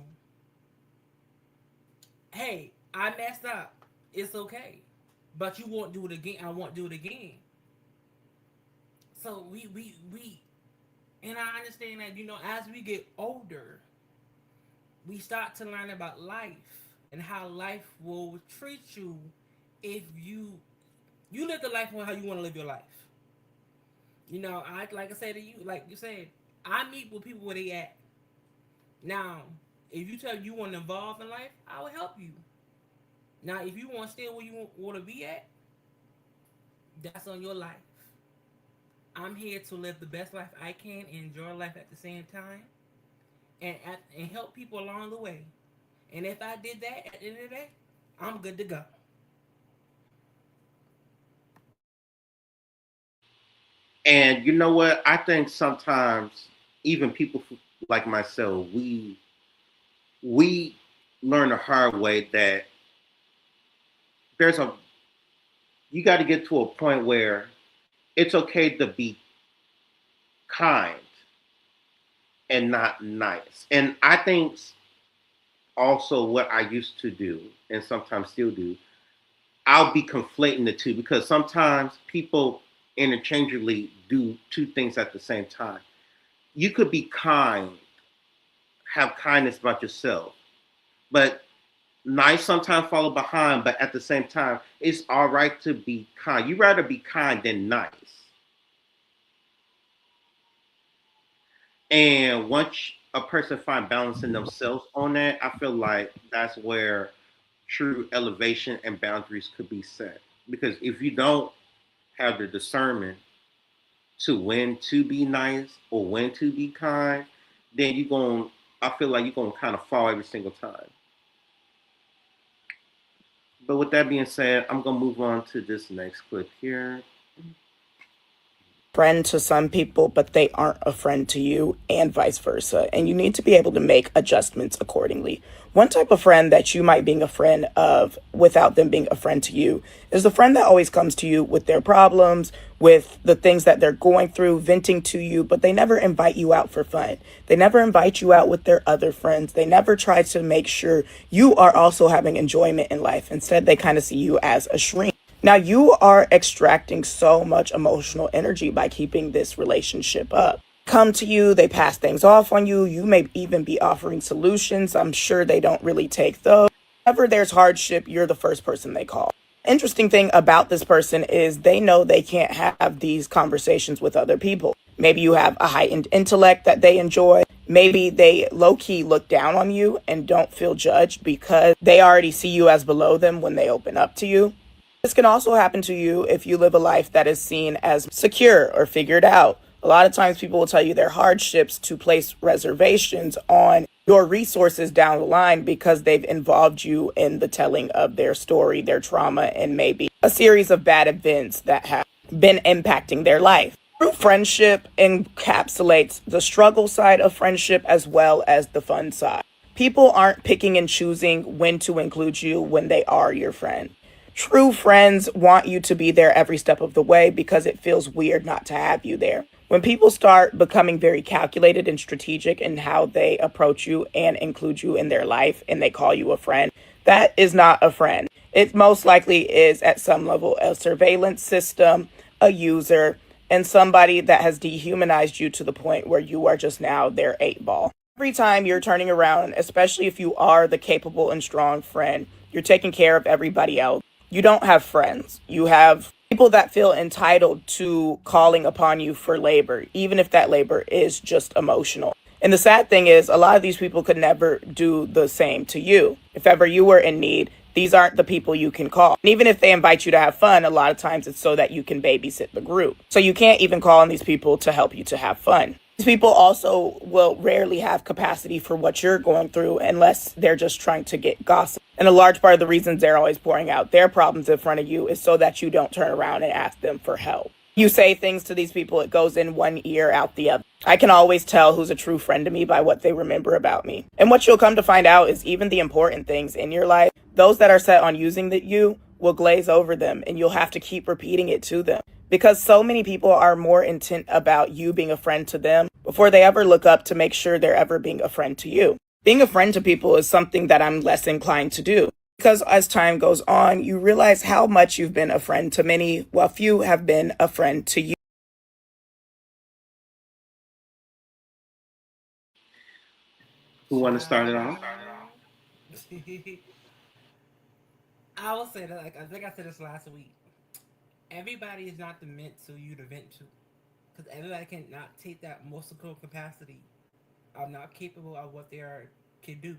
Hey, I messed up. It's okay, but you won't do it again. I won't do it again. So we and I understand that as we get older, we start to learn about life and how life will treat you if you live the life how you want to live your life. I like I said to you, like you said, I meet with people where they at. Now, if you tell me you want to evolve in life, I will help you. Now, if you want to stay where you want to be at, that's on your life. I'm here to live the best life I can and enjoy life at the same time, and help people along the way. And if I did that at the end of the day, I'm good to go. And you know what? I think sometimes even people like myself, we learn the hard way that there's a you got to get to a point where it's okay to be kind and not nice. And I think also what I used to do and sometimes still do, I'll be conflating the two because sometimes people interchangeably do two things at the same time. You could be kind, have kindness about yourself, but nice sometimes follow behind. But at the same time, it's all right to be kind. You rather be kind than nice. And once a person find balance in themselves on that, I feel like that's where true elevation and boundaries could be set. Because if you don't have the discernment to when to be nice or when to be kind, then you're going I feel like you're gonna kind of fall every single time. But with that being said, I'm gonna move on to this next clip here. Friend to some people, but they aren't a friend to you, and vice versa. And you need to be able to make adjustments accordingly. One type of friend that you might be a friend of without them being a friend to you is the friend that always comes to you with their problems, with the things that they're going through, venting to you, but they never invite you out for fun. They never invite you out with their other friends. They never try to make sure you are also having enjoyment in life. Instead, they kind of see you as a shrink. Now, you are extracting so much emotional energy by keeping this relationship up. Come to you, they pass things off on you. You may even be offering solutions. I'm sure they don't really take those. Whenever there's hardship, you're the first person they call. Interesting thing about this person is they know they can't have these conversations with other people. Maybe you have a heightened intellect that they enjoy. Maybe they low key look down on you and don't feel judged because they already see you as below them when they open up to you. This can also happen to you if you live a life that is seen as secure or figured out. A lot of times people will tell you their hardships to place reservations on your resources down the line because they've involved you in the telling of their story, their trauma, and maybe a series of bad events that have been impacting their life. True friendship encapsulates the struggle side of friendship as well as the fun side. People aren't picking and choosing when to include you when they are your friend. True friends want you to be there every step of the way because it feels weird not to have you there. When people start becoming very calculated and strategic in how they approach you and include you in their life and they call you a friend, that is not a friend. It most likely is at some level a surveillance system, a user, and somebody that has dehumanized you to the point where you are just now their eight ball. Every time you're turning around, especially if you are the capable and strong friend, you're taking care of everybody else. You don't have friends. You have people that feel entitled to calling upon you for labor, even if that labor is just emotional. And the sad thing is, a lot of these people could never do the same to you. If ever you were in need, these aren't the people you can call. And even if they invite you to have fun, a lot of times it's so that you can babysit the group. So you can't even call on these people to help you to have fun. These people also will rarely have capacity for what you're going through unless they're just trying to get gossip. And a large part of the reasons they're always pouring out their problems in front of you is so that you don't turn around and ask them for help. You say things to these people, it goes in one ear, out the other. I can always tell who's a true friend to me by what they remember about me. And what you'll come to find out is even the important things in your life, those that are set on using you will glaze over them and you'll have to keep repeating it to them. Because so many people are more intent about you being a friend to them before they ever look up to make sure they're ever being a friend to you. Being a friend to people is something that I'm less inclined to do. Because as time goes on, you realize how much you've been a friend to many, while few have been a friend to you. Who want to start it off? Child. I will say that, like I think I said this last week. Everybody is not the meant to you to vent to, because everybody cannot take that emotional capacity. Are not capable of what they are can do.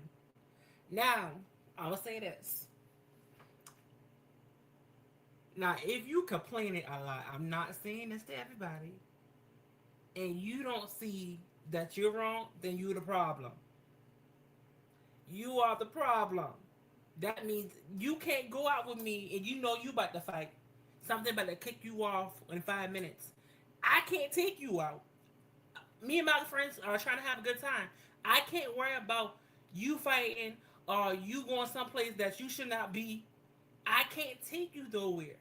Now, I will say this. Now, if you complain it a lot, I'm not saying this to everybody, and you don't see that you're wrong, then you're the problem. You are the problem. That means you can't go out with me and you know you about to fight. Something about to kick you off in 5 minutes. I can't take you out. Me and my friends are trying to have a good time. I can't worry about you fighting or you going someplace that you should not be. I can't take you nowhere.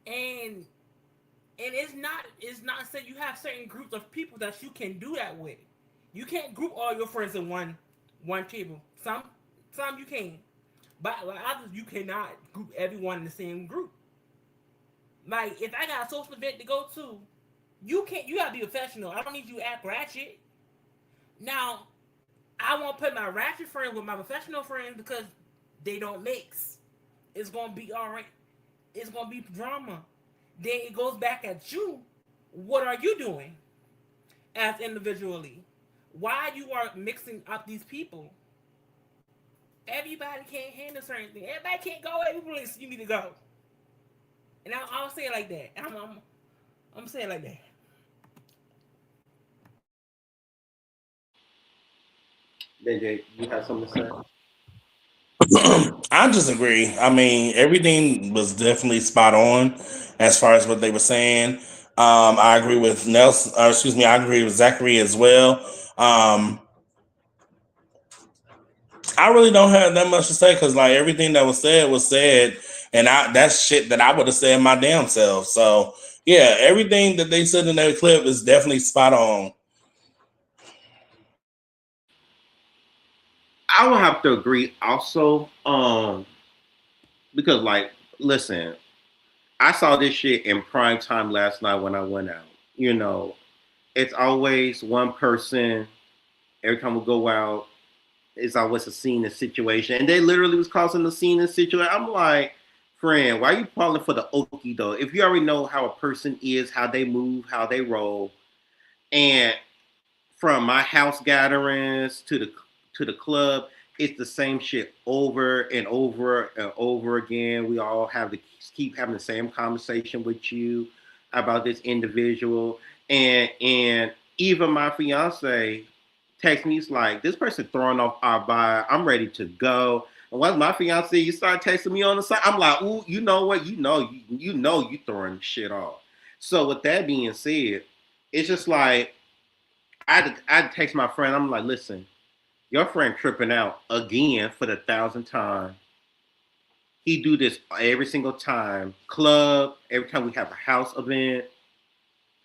And it's not saying you have certain groups of people that you can do that with. You can't group all your friends in one table. Some you can, but like others you cannot group everyone in the same group. Like if I got a social event to go to, you can't. You gotta be professional. I don't need you to act ratchet. Now I won't put my ratchet friends with my professional friends because they don't mix. It's gonna be all right. It's gonna be drama. Then it goes back at you. What are you doing as individually? Why you are mixing up these people? Everybody can't handle certain things. Everybody can't go every place you need to go. And I'll say it like that. I'm saying it like that. JJ, you have something to say? I disagree. I mean, everything was definitely spot on as far as what they were saying. I agree with Nelson, or excuse me, I agree with Zachary as well. Um, I really don't have that much to say because like everything that was said, and that's shit that I would have said my damn self. So yeah, everything that they said in that clip is definitely spot on. I would have to agree also. Because like, listen, I saw this shit in prime time last night when I went out. You know, it's always one person every time we go out. It's always a scene and situation, and they literally was causing the scene and situation. I'm like, friend, why are you calling for the okie though? If you already know how a person is, how they move, how they roll, and from my house gatherings to the club, it's the same shit over and over and over again. We all have to keep having the same conversation with you about this individual, and even my fiance text me. He's like, "This person throwing off our vibe. I'm ready to go." And once my fiance, you start texting me on the side, I'm like, "Ooh, you know what? You know you throwing shit off." So with that being said, it's just like I'd text my friend. I'm like, listen, your friend tripping out again for the thousandth time. He do this every single time. Club, every time we have a house event,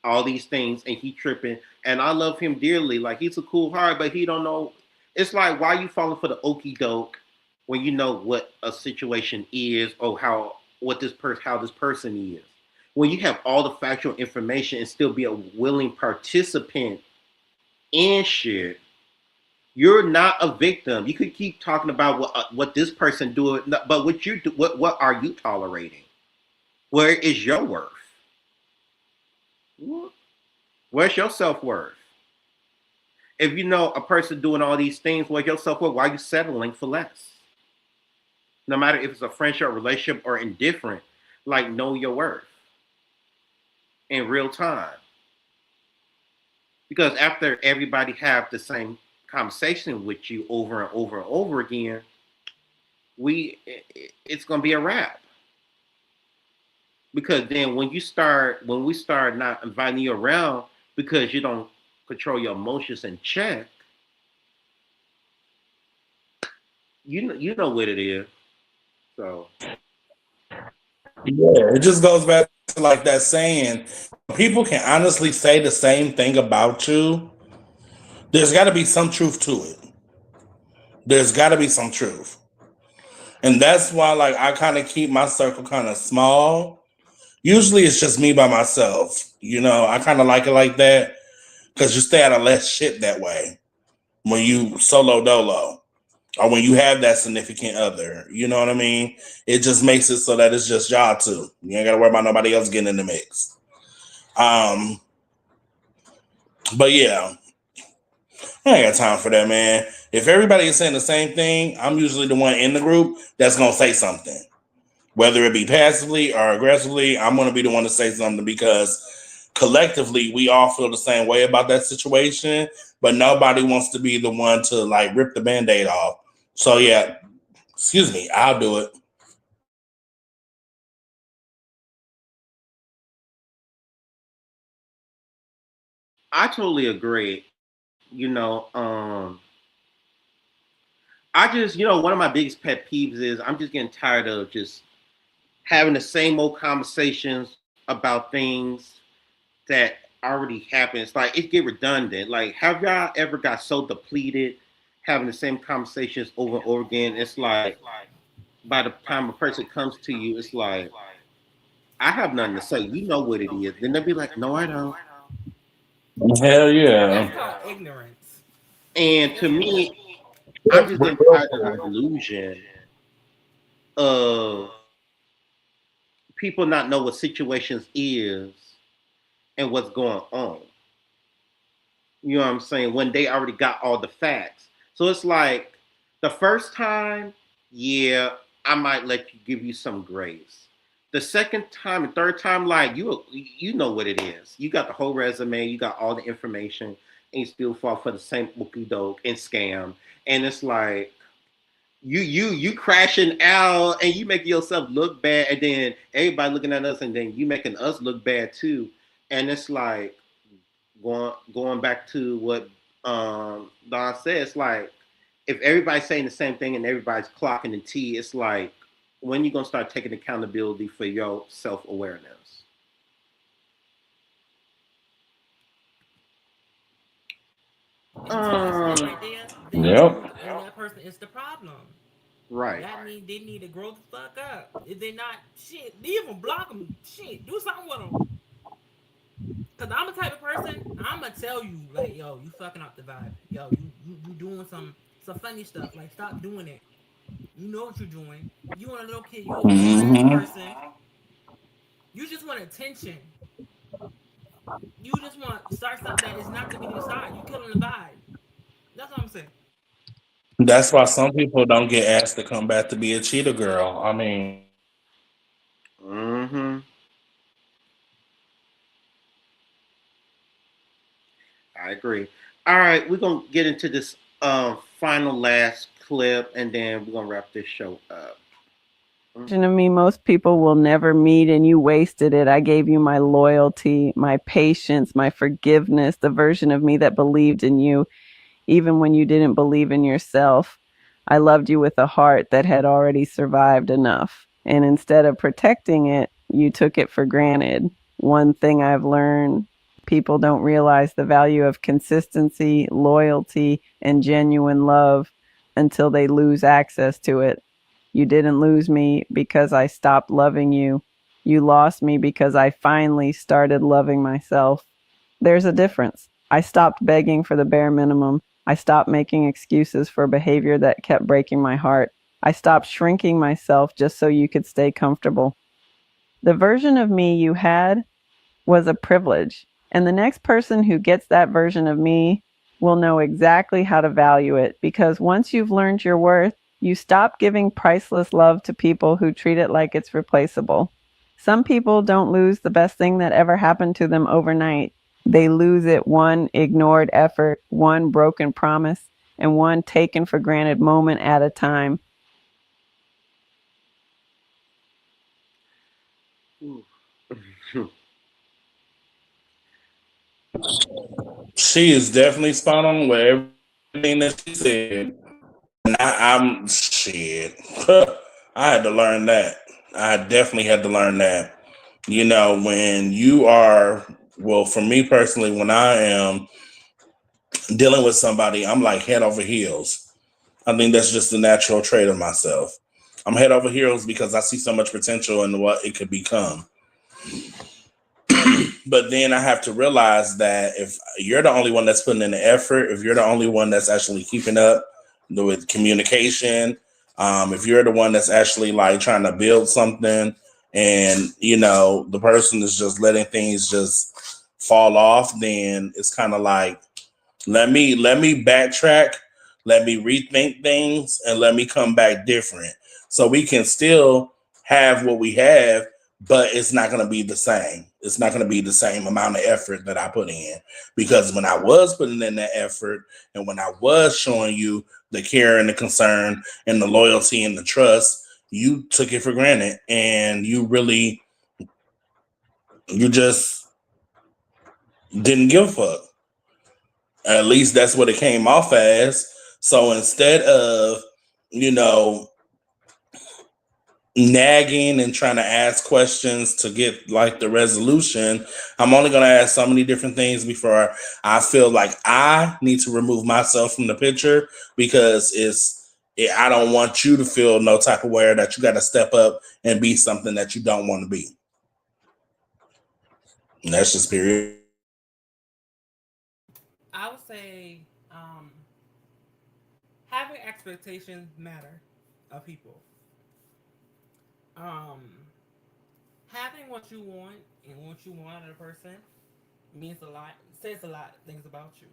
all these things, and he tripping. And I love him dearly. Like he's a cool heart, but he don't know. It's like why you falling for the okey doke when you know what a situation is or how this person is. When you have all the factual information and still be a willing participant in shit, you're not a victim. You could keep talking about what this person do, but what you do, what are you tolerating? Where is your worth? Where's your self worth? If you know a person doing all these things, where's your self worth? Why are you settling for less? No matter if it's a friendship, relationship, or indifferent, like know your worth in real time. Because after everybody have the same conversation with you over and over and over again, it's gonna be a wrap. Because then when we start not inviting you around because you don't control your emotions and check, you know what it is. So Yeah, it just goes back to like that saying, people can honestly say the same thing about you. There's got to be some truth to it. There's got to be some truth. And that's why like I kind of keep my circle kind of small. Usually it's just me by myself. You know, I kind of like it like that because you stay out of less shit that way when you solo dolo or when you have that significant other. You know what I mean? It just makes it so that it's just y'all two. You ain't got to worry about nobody else getting in the mix. Um, but yeah, I ain't got time for that, man. If everybody is saying the same thing, I'm usually the one in the group that's gonna say something. Whether it be passively or aggressively, I'm gonna be the one to say something because collectively we all feel the same way about that situation, but nobody wants to be the one to like rip the band-aid off. So yeah, excuse me, I'll do it. I totally agree. I just, one of my biggest pet peeves is I'm just getting tired of just having the same old conversations about things that already happened. It's like it get redundant. Like, have y'all ever got so depleted having the same conversations over and over again? It's like by the time a person comes to you, it's like I have nothing to say. You know what it is. Then they'll be like, no, I don't. Hell That's yeah. called ignorance. And to me, I'm just getting tired of the delusion of people not know what situations is and what's going on. You know what I'm saying? When they already got all the facts. So it's like the first time, yeah, I might let you give you some grace. The second time and third time, like you know what it is. You got the whole resume, you got all the information, and you still fall for the same ookie doke and scam. And it's like you crashing out and you making yourself look bad, and then everybody looking at us, and then you making us look bad too. And it's like going back to what Don said, it's like if everybody's saying the same thing and everybody's clocking the T, it's like when you gonna start taking accountability for your self awareness? And to that point right there, then Yep. you and that person is the problem. Right. That means they need to grow the fuck up. If they not, shit, leave them, block them, shit, do something with them. Cause I'm the type of person, I'm gonna tell you like, yo, you fucking up the vibe. Yo, you doing some funny stuff. Like, stop doing it. You know what you're doing. You want a little kid. You a grown ass Hmm. person. You just want attention. You just want to start something that is not the meaning side. You killing the vibe. That's what I'm saying. That's why some people don't get asked to come back to be a cheetah girl. I mean, Mm-hmm. I agree. All right, we're gonna get into this final last clip, and then we're gonna wrap this show up. Version of me most people will never meet, and you wasted it. I gave you my loyalty, my patience, my forgiveness, the version of me that believed in you even when you didn't believe in yourself. I loved you with a heart that had already survived enough. And instead of protecting it, you took it for granted. One thing I've learned, people don't realize the value of consistency, loyalty, and genuine love until they lose access to it. You didn't lose me because I stopped loving you. You lost me because I finally started loving myself. There's a difference. I stopped begging for the bare minimum. I stopped making excuses for behavior that kept breaking my heart. I stopped shrinking myself just so you could stay comfortable. The version of me you had was a privilege. And the next person who gets that version of me will know exactly how to value it, because once you've learned your worth, you stop giving priceless love to people who treat it like it's replaceable. Some people don't lose the best thing that ever happened to them overnight. They lose it one ignored effort, one broken promise, and one taken for granted moment at a time. she is definitely spot on with everything that she said. And I'm shit. I had to learn that. I definitely had to learn that. You know, when you are, well, for me personally, when I am dealing with somebody, I'm like head over heels. I think that's just the natural trait of myself. I'm head over heels because I see so much potential in what it could become. But then I have to realize that if you're the only one that's putting in the effort, if you're the only one that's actually keeping up with communication, if you're the one that's actually like trying to build something, and you know the person is just letting things just fall off, then it's kind of like let me backtrack, let me rethink things, and let me come back different so we can still have what we have, but it's not going to be the same. It's not going to be the same amount of effort that I put in, because when I was putting in that effort and when I was showing you the care and the concern and the loyalty and the trust, you took it for granted, and you just didn't give a fuck. At least that's what it came off as. So instead of, you know, nagging and trying to ask questions to get like the resolution, I'm only going to ask so many different things before I feel like I need to remove myself from the picture, because I don't want you to feel no type of way that you got to step up and be something that you don't want to be. And that's just period. I would say having expectations matter of people. Um, Having what you want and what you want out of a person means a lot. Says a lot of things about you.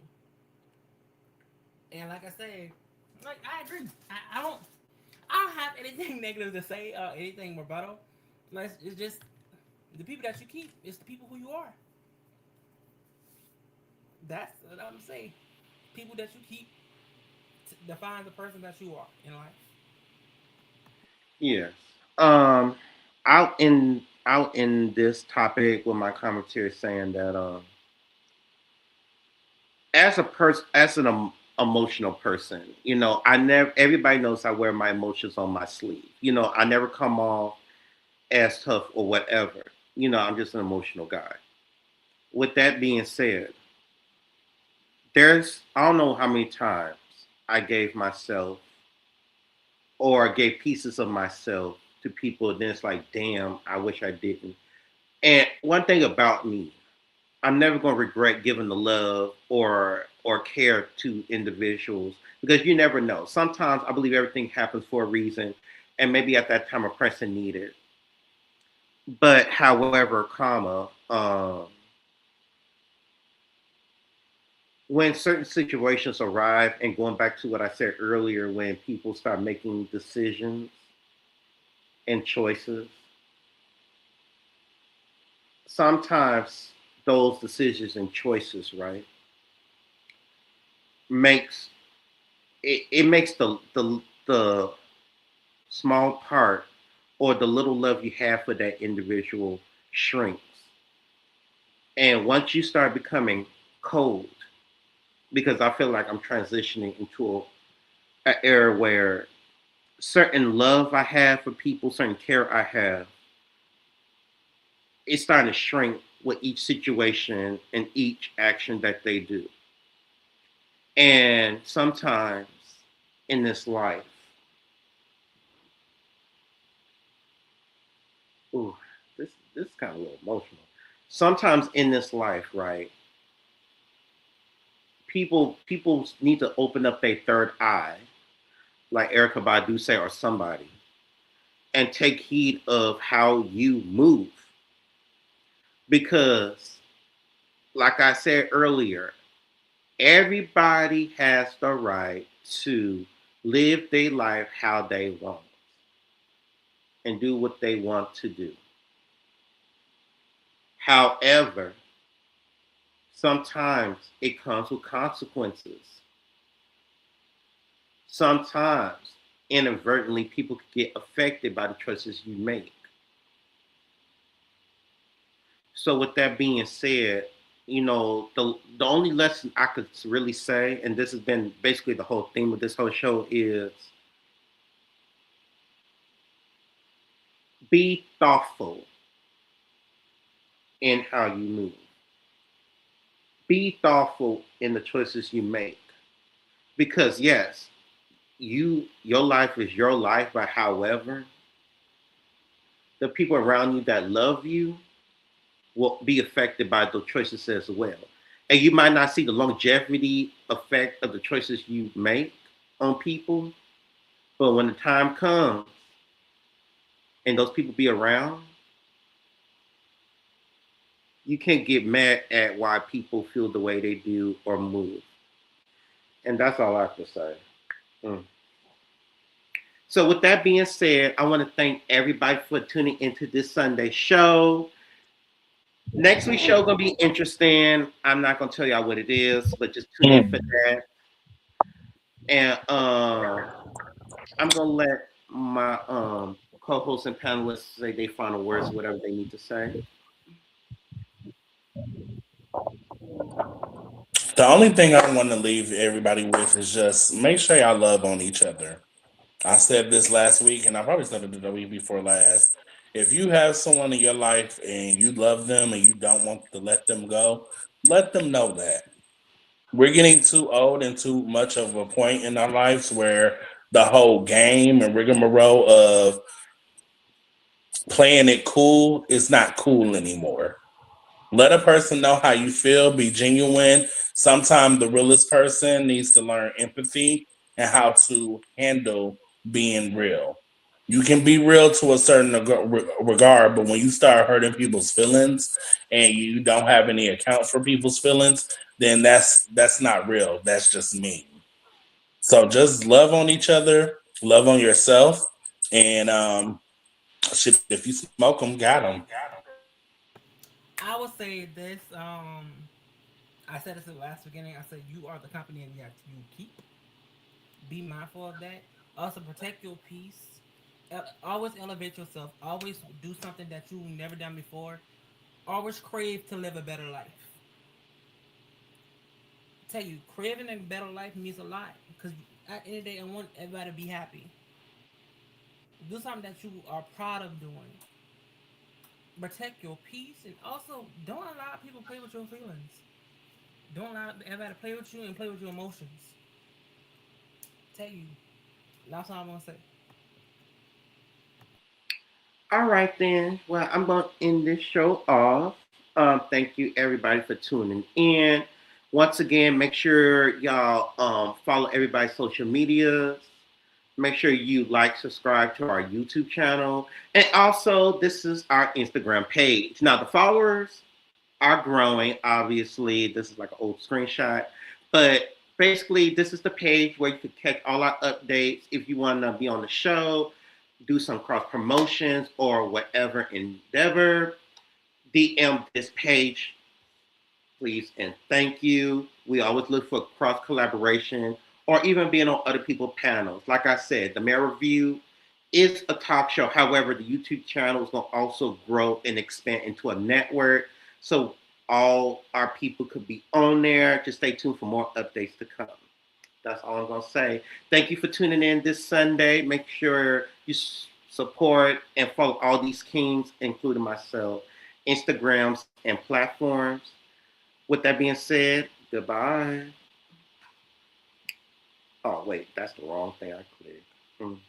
And like I said, like I agree. I don't have anything negative to say. Anything rebuttal. Like it's just the people that you keep. It's the people who you are. That's what I'm saying. People that you keep define the person that you are in life. Yes. Um, out in this topic with my commentary saying that as a person, as an emotional person, I never. Everybody knows I wear my emotions on my sleeve. I never come off as tough or whatever. I'm just an emotional guy. With that being said, I don't know how many times I gave myself or gave pieces of myself to people, and then it's like, damn, I wish I didn't. And one thing about me, I'm never going to regret giving the love or care to individuals, because you never know. Sometimes I believe everything happens for a reason, and maybe at that time a person needed. But however, when certain situations arrive, and going back to what I said earlier, when people start making decisions and choices, sometimes those decisions and choices, right, makes it makes the small part or the little love you have for that individual shrinks. And once you start becoming cold, because I feel like I'm transitioning into an era where certain love I have for people, certain care I have, it's starting to shrink with each situation and each action that they do. And sometimes in this life, ooh, this is kind of a little emotional. Sometimes in this life, right, people need to open up their third eye, like Erica Badu say, or somebody, and take heed of how you move. Because, like I said earlier, everybody has the right to live their life how they want and do what they want to do. However, sometimes it comes with consequences. Sometimes, inadvertently, people can get affected by the choices you make. So, with that being said, the only lesson I could really say, and this has been basically the whole theme of this whole show, is be thoughtful in how you move. Be thoughtful in the choices you make. Because yes, your life is your life, but however, the people around you that love you will be affected by those choices as well. And you might not see the longevity effect of the choices you make on people, but when the time comes and those people be around, you can't get mad at why people feel the way they do or move. And that's all I have to say. Mm. So, with that being said, I want to thank everybody for tuning into this Sunday show. Next week's show gonna be interesting. I'm not gonna tell y'all what it is, but just tune in for that. And I'm gonna let my co-hosts and panelists say their final words, whatever they need to say. The only thing I want to leave everybody with is just make sure y'all love on each other. I said this last week, and I probably said it the week before last. If you have someone in your life and you love them and you don't want to let them go, let them know that. We're getting too old and too much of a point in our lives where the whole game and rigmarole of playing it cool is not cool anymore. Let a person know how you feel, be genuine. Sometimes the realest person needs to learn empathy and how to handle being real. You can be real to a certain regard, but when you start hurting people's feelings and you don't have any account for people's feelings, then that's not real. That's just mean. So just love on each other, love on yourself, and shit. If you smoke them, got them. I would say this. I said this at the last beginning. I said you are the company and yet you keep. Be mindful of that. Also protect your peace. Always elevate yourself. Always do something that you've never done before. Always crave to live a better life. Tell you, craving a better life means a lot. Because at the end of the day, I want everybody to be happy. Do something that you are proud of doing. Protect your peace and also don't allow people to play with your feelings. Don't allow everybody to play with you and play with your emotions. Tell you. That's all I'm gonna say. All right then. Well, I'm gonna end this show off. Thank you everybody for tuning in. Once again, make sure y'all follow everybody's social medias. Make sure you like, subscribe to our YouTube channel, and also this is our Instagram page. Now the followers are growing. Obviously, this is like an old screenshot, but basically, this is the page where you can catch all our updates. If you want to be on the show, do some cross promotions or whatever endeavor, DM this page, please, and thank you. We always look for cross collaboration or even being on other people's panels. Like I said, the Mayor Review is a talk show. However, the YouTube channel is going to also grow and expand into a network. So all our people could be on there. Just stay tuned for more updates to come. That's all I'm going to say. Thank you for tuning in this Sunday. Make sure you support and follow all these kings, including myself, Instagrams and platforms. With that being said, goodbye. Oh, wait, that's the wrong thing I clicked.